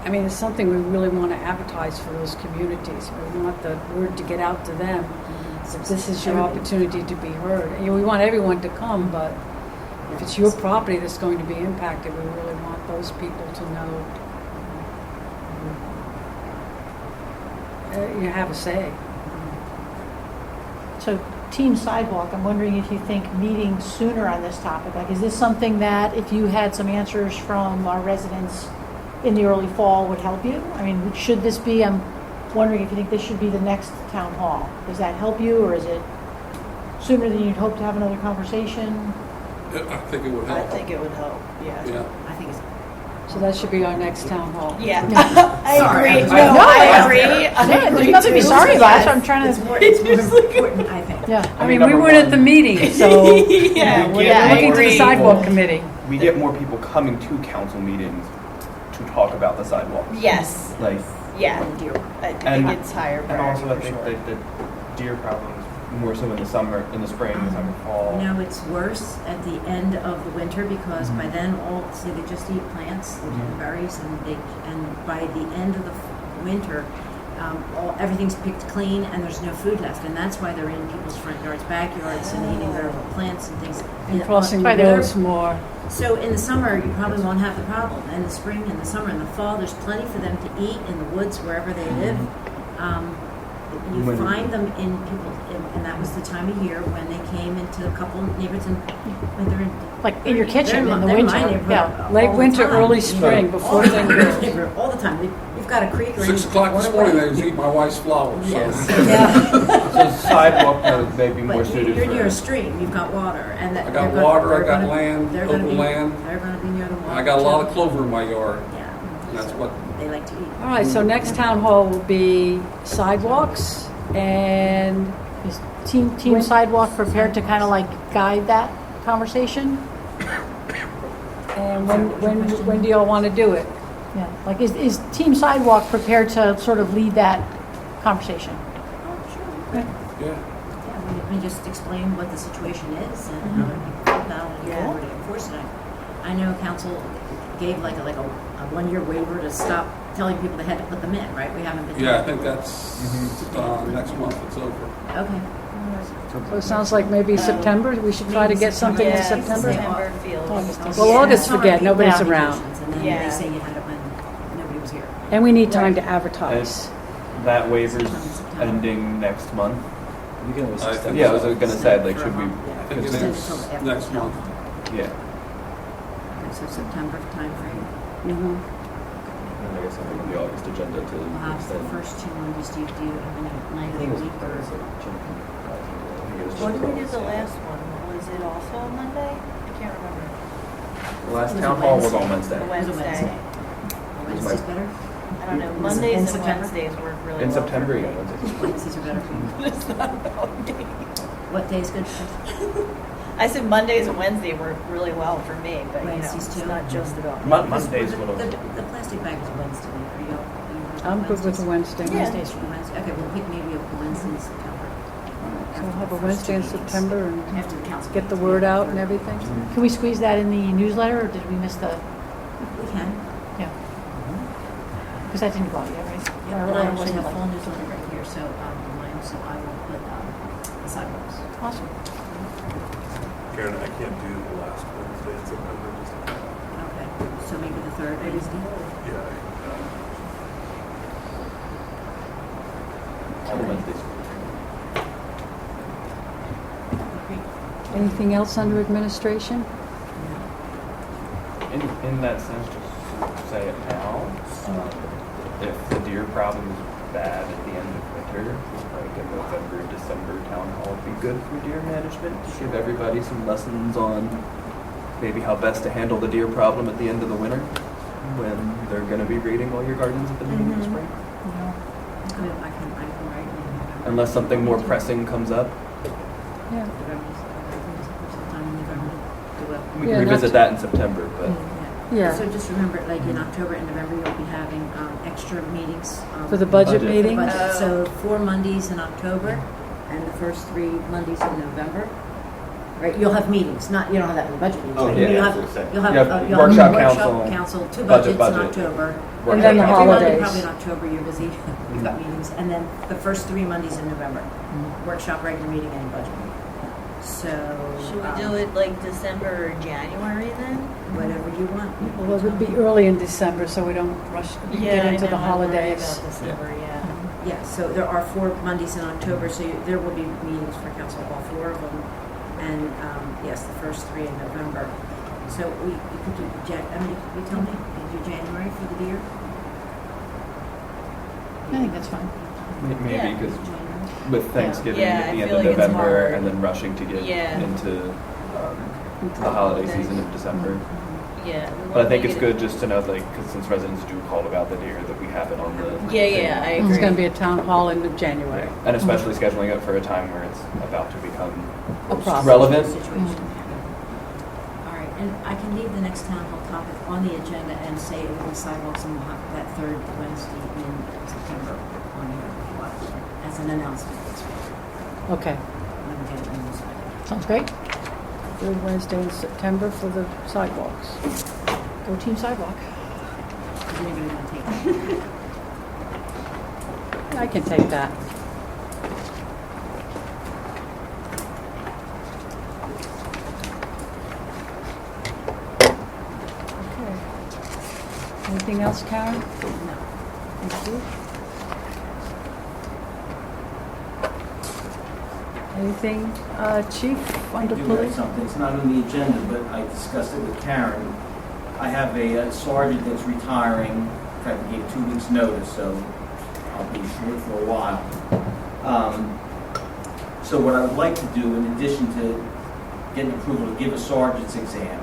I mean, it's something we really want to advertise for those communities. We want the word to get out to them. So this is your opportunity to be heard. And we want everyone to come, but if it's your property that's going to be impacted, we really want those people to know you have a say. So Team Sidewalk, I'm wondering if you think meeting sooner on this topic, like, is this something that if you had some answers from our residents in the early fall would help you? I mean, should this be, I'm wondering if you think this should be the next town hall. Does that help you, or is it sooner than you'd hope to have another conversation? I think it would I help. think it would help. Yeah. Yeah. I think it's So that should be our next town hall. Yeah. I agree. No, I agree. Yeah, there's nothing to be sorry about. That's what I'm trying it's to. more important, I think. Yeah. I mean, we weren't at the meeting, so Yeah, we're yeah, I looking to the agree. sidewalk committee. We get more people coming to council meetings to talk about the sidewalks. Yes. Like, Yeah. Deer. I think And- it's higher and priority also I for think sure. that the deer problem is more so in the summer, in the spring, the summer, fall. No, it's worse at the end of the winter because by then they just eat plants, they eat berries, and by the end of the winter, everything's picked clean and there's no food left, and that's why they're in people's front yards, backyards, and eating their plants and things. And crossing the Right, they're- roads more. So in the summer, you probably won't have the problem. In the spring, in the summer, in the fall, there's plenty for them to eat in the woods wherever they live. You When- find them in people, and that was the time of year when they came into a couple neighborhoods, and when they're in, Like in your kitchen they're in the they're in winter. my neighborhood Yeah. all Late the winter, time. early spring, all before the things time, grow. neighborhood, all the time. You've got a creek or 6 o'clock this morning, they was eating my wife's flowers. So. Yes. So sidewalk may be more But suited you're for. near a stream, you've got water, and that I got they're gonna- water, I they're got gonna- land, they're gonna open be- land. They're gonna be near the water. I got a lot of too. clover in my yard. Yeah. And that's what They like to eat. All right, so next town hall will be sidewalks And is Team Sidewalk prepared to kind of like guide that conversation? And when do y'all want to do it? Yeah, like is Team Sidewalk prepared to sort of lead that conversation? Yeah. Yeah, we just explain what the situation is and how to be forward to enforce it. I know council gave like a 1-year waiver to stop telling people they had to put them in, right? We haven't been. Yeah, I think that's, next month it's over. Okay. So it sounds like maybe September, we should try to get something in September? September feels. Well, August, Summer forget, people nobody's have around. vacations, And then Yeah. they say you had it when nobody was here. And we need time to advertise. That waiver's ending next month. We can always I extend think Yeah, I it. was gonna say, like, should we, I think it Extend is until after next the month. council. yeah. Okay, so September timeframe. Mhm. And I guess on the August agenda to We'll have the extend. first 2 Mondays. Do you have any I night think it of was, the week or? I think it was When did we do just- the last one? Was it also on Monday? I can't remember. The last It was town a hall was Wednesday. on Wednesday. The It was a Wednesday. Wednesday's better? I don't know. In Mondays and September? Wednesdays work really In well. September, for yeah, me. Wednesday. Wednesdays are better for you. It's not about me. What day is good for I said Mondays and Wednesday work really well for me, but you know, Wednesdays it's too? not just about me. Mondays would have. The plastic bag is Wednesday. Are you? I'm good with the Wednesday. Yeah. Wednesdays for Wednesday. Okay, we'll pick maybe a Wednesday in September. So we'll have a Wednesday in September and After the council. get the meeting. word out and everything. Can we squeeze that in the newsletter, or did we miss the? We can. Yeah. Because that didn't go out yet, right? Yeah, Or I it actually wasn't have like- full newsletter right here, so mine, so I will put the sidewalks. Awesome. Karen, I can't do the last Wednesday in September. Just, Okay, so maybe the third Wednesday. yeah. On Wednesdays. Anything else under administration? In that sense, just say it now. If the deer problem is bad at the end of winter, like in November, December, town hall would be good for deer management to give everybody some lessons on maybe how best to handle the deer problem at the end of the winter when they're going to be raiding all your gardens at the beginning of the spring. I can write. Unless something more pressing comes up, Yeah. Sometime in November to do it. we Yeah, can not revisit to- that in September. But Yeah. So just remember, like in October and November, you'll be having extra meetings. For the budget Budget. for the meeting? budget. So 4 Mondays in October and the first 3 Mondays in November. Right, you'll have meetings, you don't have that in the budget meetings. Oh, right? yeah, You'll that's have, what I'm saying. you'll have, You have you'll have workshop, council, 2 budget, budgets in budget. October. And then the Every Monday, holidays. Probably in October, you're busy, you've got meetings, and then the first 3 Mondays in November, workshop, regular meeting, and budget meeting. So. Should we do it like December or January then? Whatever you want. You Well, it would be early in December, so we don't rush, get I into know, the I'm worried holidays. about December, yeah. Yeah, so there are 4 Mondays in October, so there will be meetings for council, all 4 of them. And, yes, the first 3 in November. So we could do, you tell me, you do January for the deer? I think that's fine. maybe Yeah. because with Thanksgiving Yeah, at I the end feel of like it's November hard. and then rushing to get Yeah. into the holiday season of December. Yeah. we But I wanna think make it's it- good just to know, like, 'cause since residents do call about the deer, that we have it on the. Yeah, yeah, I agree. It's going to be a town hall in January. And especially scheduling it for a time where it's about to become A problem. relevant. Situation. All right, and I can leave the next town hall topic on the agenda and say it will be sidewalks and we'll have that 3rd Wednesday in September on here as an announcement. Okay, When we get it in the newsletter. sounds great. Third Wednesday in September for the sidewalks. Go Team Sidewalk. Is anybody going to take it? I can take that. Okay. Anything else, Karen? No. Thank you. Anything, Chief, I under do have police? something, it's not on the agenda, but I discussed it with Karen. I have a sergeant that's retiring, in fact, I gave 2 weeks' notice, so I'll be short for a while. So what I would like to do, in addition to getting approval to give a sergeant's exam,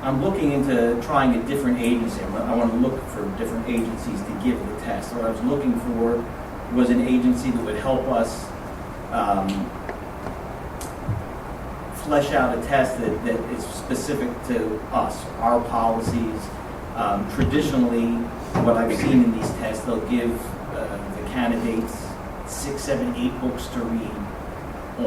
I'm looking into trying a different agency. I want to look for different agencies to give the test. What I was looking for was an agency that would help us flesh out a test that is specific to us, our policies. Traditionally, what I've seen in these tests, they'll give the candidates 6, 7, 8 books to read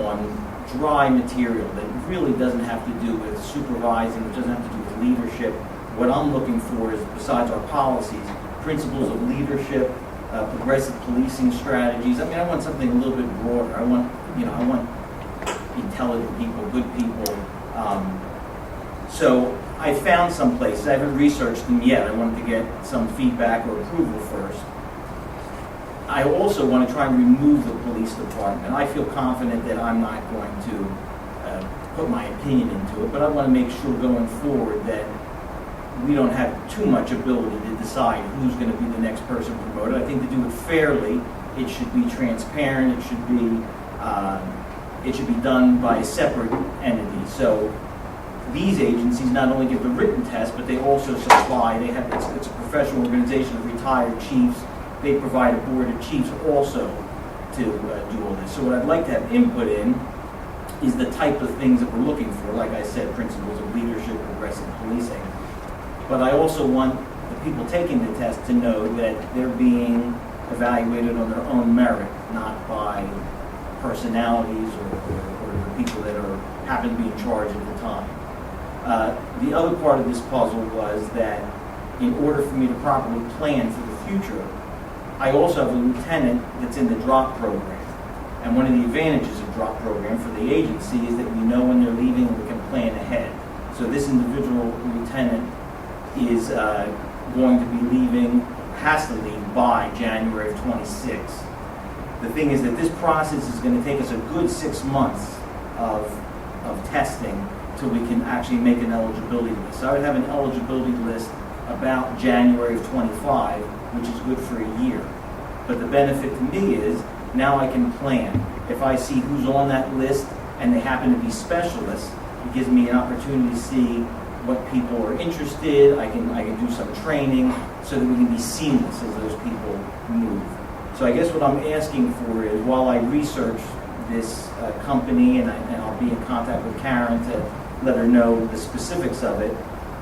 on dry material that really doesn't have to do with supervising, it doesn't have to do with leadership. What I'm looking for is, besides our policies, principles of leadership, progressive policing strategies. I mean, I want something a little bit broader. I want intelligent people, good people. So I found some places. I haven't researched them yet. I wanted to get some feedback or approval first. I also want to try and remove the police department. I feel confident that I'm not going to put my opinion into it, but I want to make sure going forward that we don't have too much ability to decide who's going to be the next person promoted. I think to do it fairly, it should be transparent. It should be done by a separate entity. So these agencies not only give the written test, but they also supply. It's a professional organization of retired chiefs. They provide a board of chiefs also to do all this. So what I'd like to have input in is the type of things that we're looking for. Like I said, principles of leadership, progressive policing. But I also want the people taking the test to know that they're being evaluated on their own merit, not by personalities or the people that happen to be in charge at the time. The other part of this puzzle was that in order for me to properly plan for the future, I also have a lieutenant that's in the drop program. And one of the advantages of drop program for the agency is that we know when they're leaving and we can plan ahead. So this individual lieutenant is going to be leaving, has to leave by January of 26. The thing is that this process is going to take us a good 6 months of testing till we can actually make an eligibility list. So I would have an eligibility list about January of 25, which is good for a year. But the benefit to me is now I can plan. If I see who's on that list and they happen to be specialists, it gives me an opportunity to see what people are interested. I can do some training so that we can be seamless as those people move. So I guess what I'm asking for is, while I research this company and I'll be in contact with Karen to let her know the specifics of it,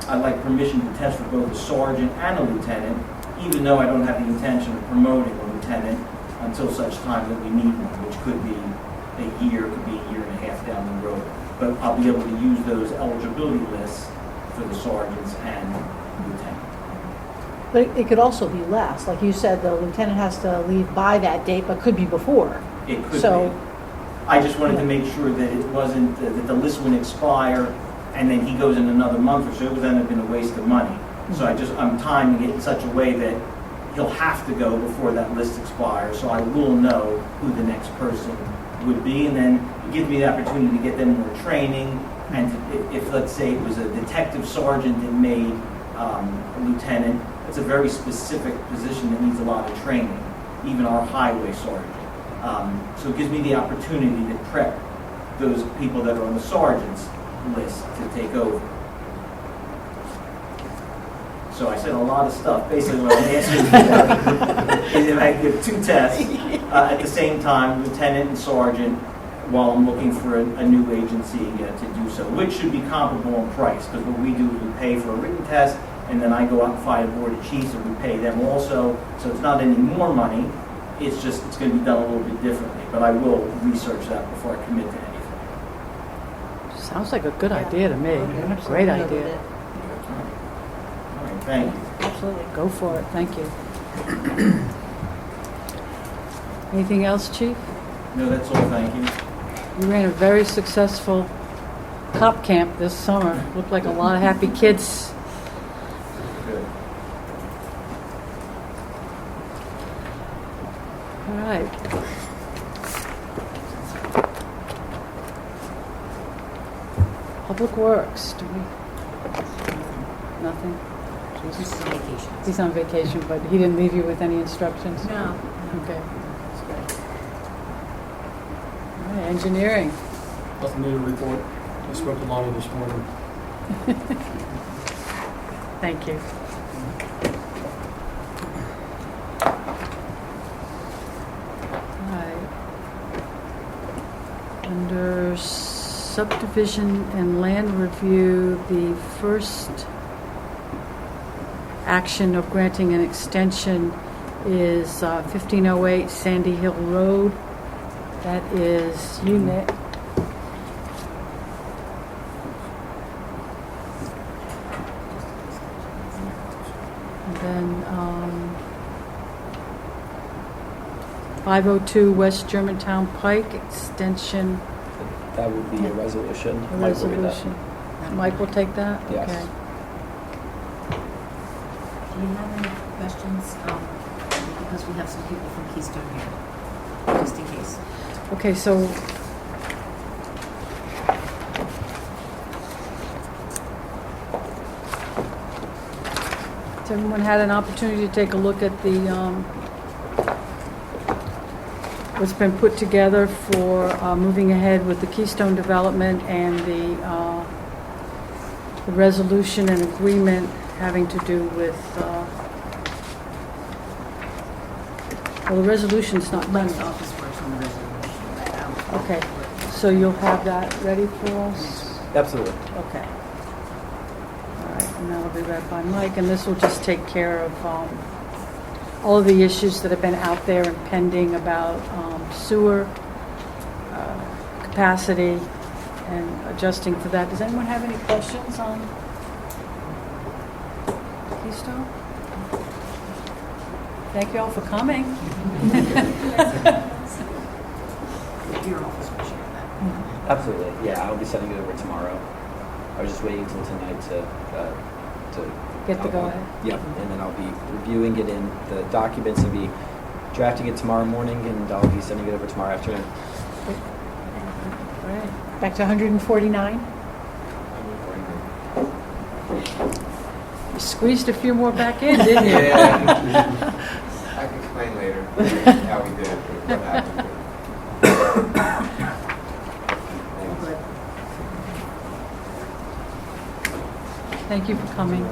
I'd like permission to test for both a sergeant and a lieutenant, even though I don't have the intention of promoting a lieutenant until such time that we need one, which could be a year, could be a year and a half down the road. But I'll be able to use those eligibility lists for the sergeants and lieutenant. But it could also be less. Like you said, the lieutenant has to leave by that date, but could be before. It could So- be. I just wanted to make sure that it wasn't, that the list wouldn't expire and then he goes in another month or so. It would end up being a waste of money. So I'm timing it in such a way that he'll have to go before that list expires, so I will know who the next person would be, and then it gives me the opportunity to get them more training. And if let's say it was a detective sergeant that made a lieutenant, it's a very specific position that needs a lot of training, even our highway sergeant. So it gives me the opportunity to prep those people that are on the sergeant's list to take over. So I said a lot of stuff. Basically what I'm asking for is if I give 2 tests at the same time, lieutenant and sergeant, while I'm looking for a new agency to do so, which should be comparable in price, because what we do is we pay for a written test, and then I go out and find a board of chiefs and we pay them also. So it's not any more money. It's just, it's going to be done a little bit differently. But I will research that before I commit to anything. Sounds like a good idea to me. Great idea. All right, thank you. Absolutely. Go for it. Thank you. Anything else, Chief? No, that's all, thank you. You ran a very successful cop camp this summer. Looked like a lot of happy kids. Good. All right. Public Works, do we? Nothing? He's on vacation. He's on vacation, but he didn't leave you with any instructions? No. Okay. That's good. All right, engineering. Nothing new to report. I spoke to Lonnie this morning. Thank you. Under subdivision and land review, the first action of granting an extension is 1508 Sandy Hill Road. That is unit. And then 502 West Germantown Pike extension. That would be a resolution. A Mike will read that. resolution. Mike will take that? Yes. Okay. Do you have any questions? Because we have some people from Keystone here, just in case. Okay, so has everyone had an opportunity to take a look at the, what's been put together for moving ahead with the Keystone development and the resolution and agreement having to do with, well, the resolution's not done. Mike's office works on the resolution. Right? Okay, so you'll have that ready for us? Absolutely. Okay. All right, and that'll be read by Mike, and this will just take care of all of the issues that have been out there and pending about sewer capacity and adjusting for that. Does anyone have any questions on Keystone? Thank you all for coming. Your office will share that. Absolutely. Yeah, I'll be sending it over tomorrow. I was just waiting until tonight to Get the go-ahead? Yep, and then I'll be reviewing it in the documents and be drafting it tomorrow morning, and I'll be sending it over tomorrow afternoon. All right. Back to 149. You squeezed a few more back in, didn't you? I can explain later how we did it, what happened. Thank you for coming.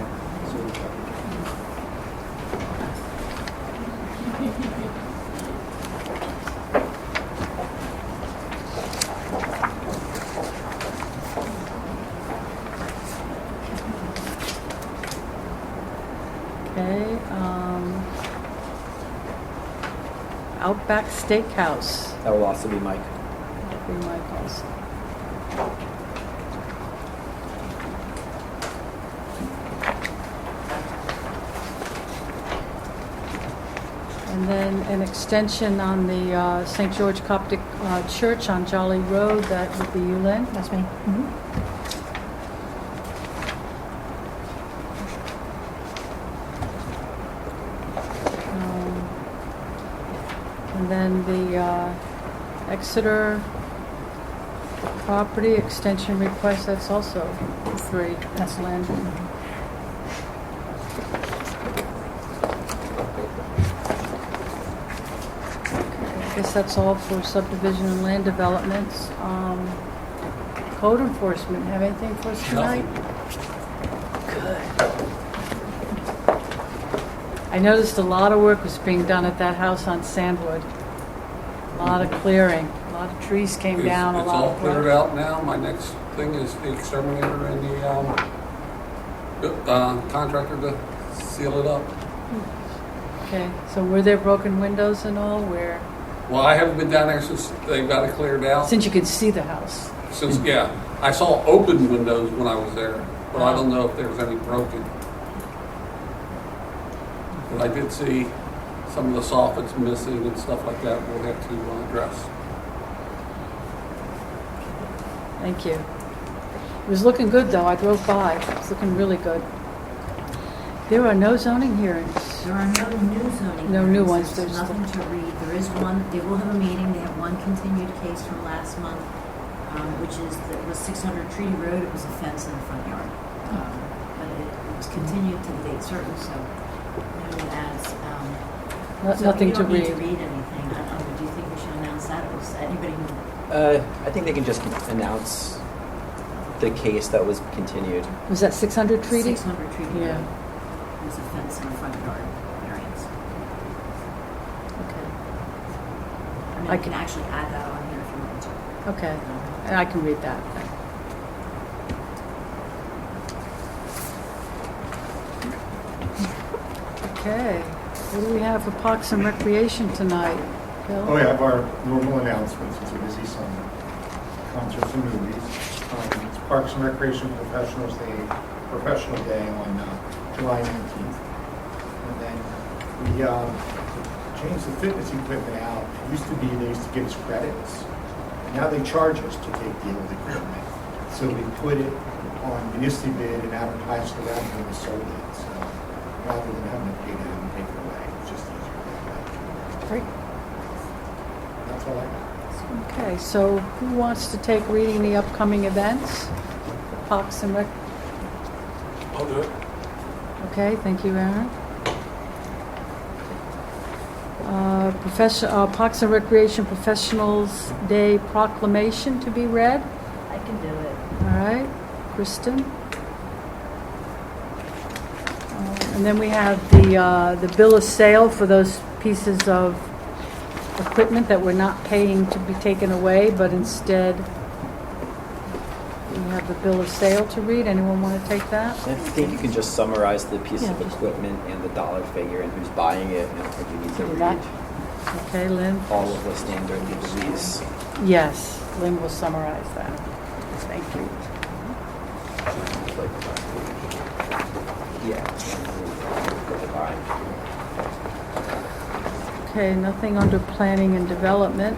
Okay, Outback Steakhouse. That will also be Mike. That'll be Mike also. And then an extension on the St. George Coptic Church on Jolly Road. That would be you, Lynn? That's me. And then the Exeter property extension request, that's also 3. That's Lynn. I guess that's all for subdivision and land developments. Code enforcement, have anything for us tonight? Good. I noticed a lot of work was being done at that house on Sandwood. A lot of clearing, a lot of trees came down, a It's lot all of... cleared out now. My next thing is the exterminator and the contractor to seal it up. Okay, so were there broken windows and all, where, Well, I haven't been down there since they got it cleared out. since you could see the house? Since, yeah, I saw open windows when I was there, but I don't know if there was any broken. But I did see some of the soffits missing and stuff like that we'll have to address. Thank you. It was looking good, though. I drove by. It was looking really good. There are no zoning hearings. There are no new zoning. No new hearings. ones. There's There's nothing to read. There is one, they will have a meeting. They have one continued case from last month, which is, that was 600 Treaty Road. It was a fence in the front yard. But it was continued to the date certain, so no new ads. So Nothing to You read. don't need to read anything. Do you think we should announce that? Or is anybody who... I think they can just announce the case that was continued. Was that 600 treaty? 600 Treaty Yeah. Road. There's a fence in the front yard variance. Okay. I mean, I I can actually add that on here if you want to. Okay, and I can read that. Okay, what do we have for Parks and Recreation tonight? Bill? Oh, we have our normal announcements. It's a busy summer. Concerts and movies. It's Parks and Recreation Professional Day on July 19th. And then we changed the fitness equipment out. It used to be they used to give us credits. Now they charge us to take the old equipment. So we put it on municipal bid and advertised it out and we sold it. So rather than having to pay to have them take it away, it's just easier that way. Great. That's all I got. Okay, so who wants to take reading the upcoming events? Parks and Rec, I'll do it. okay, thank you, Aaron. Parks and Recreation Professionals Day proclamation to be read. I can do it. All right, Kristen. And then we have the bill of sale for those pieces of equipment that we're not paying to be taken away, but instead we have the bill of sale to read. Anyone want to take that? I think you can just summarize the piece of Yeah, just- equipment and the dollar figure and who's buying it. I don't think you need to Do that. read Okay, Lynn? all of the standard legalese. Yes, Lynn will summarize that. Thank you. Yeah. Okay, nothing under planning and development.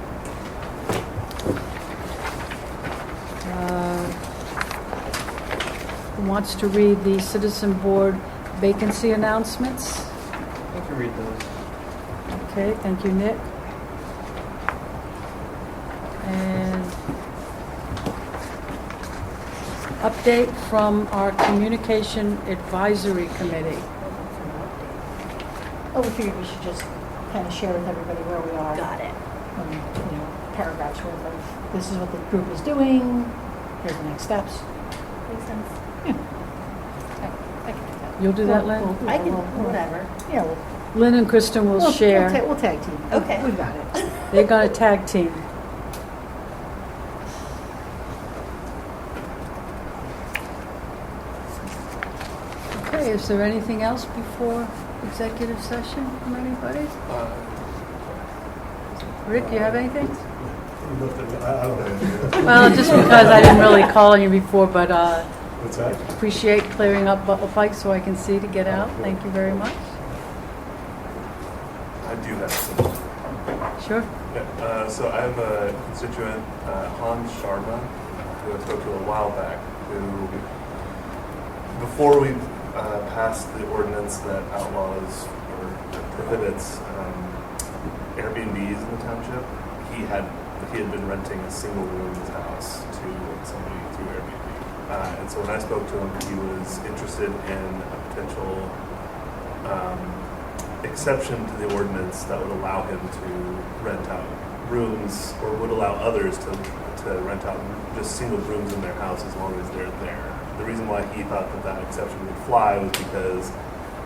Who wants to read the citizen board vacancy announcements? I can read those. Okay, thank you, Nick. And update from our communication advisory committee. Oh, we figured we should just kind of share with everybody where we are. Got it. Paragraphs worth of, this is what the group is doing, here's the next steps. Makes sense. I can do that. You'll do that, Lynn? I can, whatever. Yeah, we'll. Lynn and Kristen will share. We'll tag team. Okay. We got it. They're going to tag team. Okay, is there anything else before executive session from anybody? Rick, you have anything? I don't know. Well, just because I didn't really call on you before, but What's that? appreciate clearing up Butler Pike so I can see to get out. Thank you very much. I do have some. Sure. Yeah, so I have a constituent, Hans Sharma, who I spoke to a while back, who, before we passed the ordinance that outlaws or prohibits Airbnbs in the township, he had been renting a single room in his house to somebody through Airbnb. And so when I spoke to him, he was interested in a potential exception to the ordinance that would allow him to rent out rooms, or would allow others to rent out just single rooms in their house as long as they're there. The reason why he thought that that exception would fly was because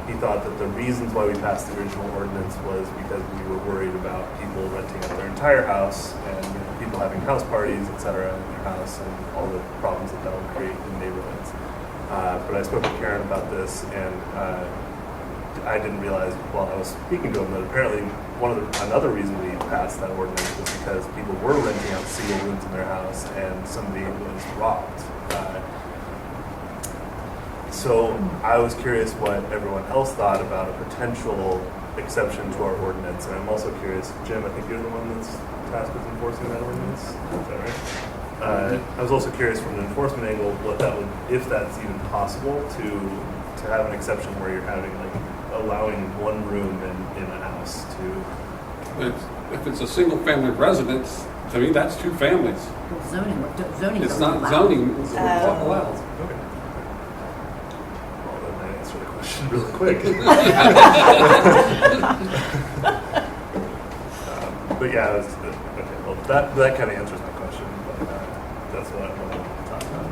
he thought that the reasons why we passed the original ordinance was because we were worried about people renting out their entire house and people having house parties, etc., in their house and all the problems that would create in neighborhoods. But I spoke to Karen about this, and I didn't realize while I was speaking to him that apparently another reason we passed that ordinance was because people were renting out single rooms in their house and somebody was robbed. So I was curious what everyone else thought about a potential exception to our ordinance, and I'm also curious, Jim, I think you're the one that's tasked with enforcing that ordinance. Is that right? I was also curious from an enforcement angle what that would, if that's even possible, to have an exception where you're having allowing one room in a house to. If it's a single-family residence, to me, that's two families. Zoning It's doesn't not allow. zoning. It's Oh. allowed. Okay. Well, then I answered the question really quick. But yeah, okay. Well, that kind of answers my question. But that's what I wanted to talk about.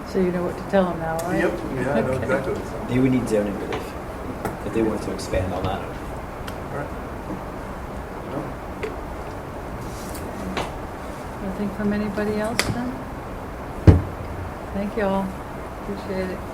So you know what to tell them now, right? Yep. Yeah, I know Okay. exactly what it's saying. You would need zoning relief if they wanted to expand on that. All right. Anything from anybody else then? Thank you all. Appreciate it.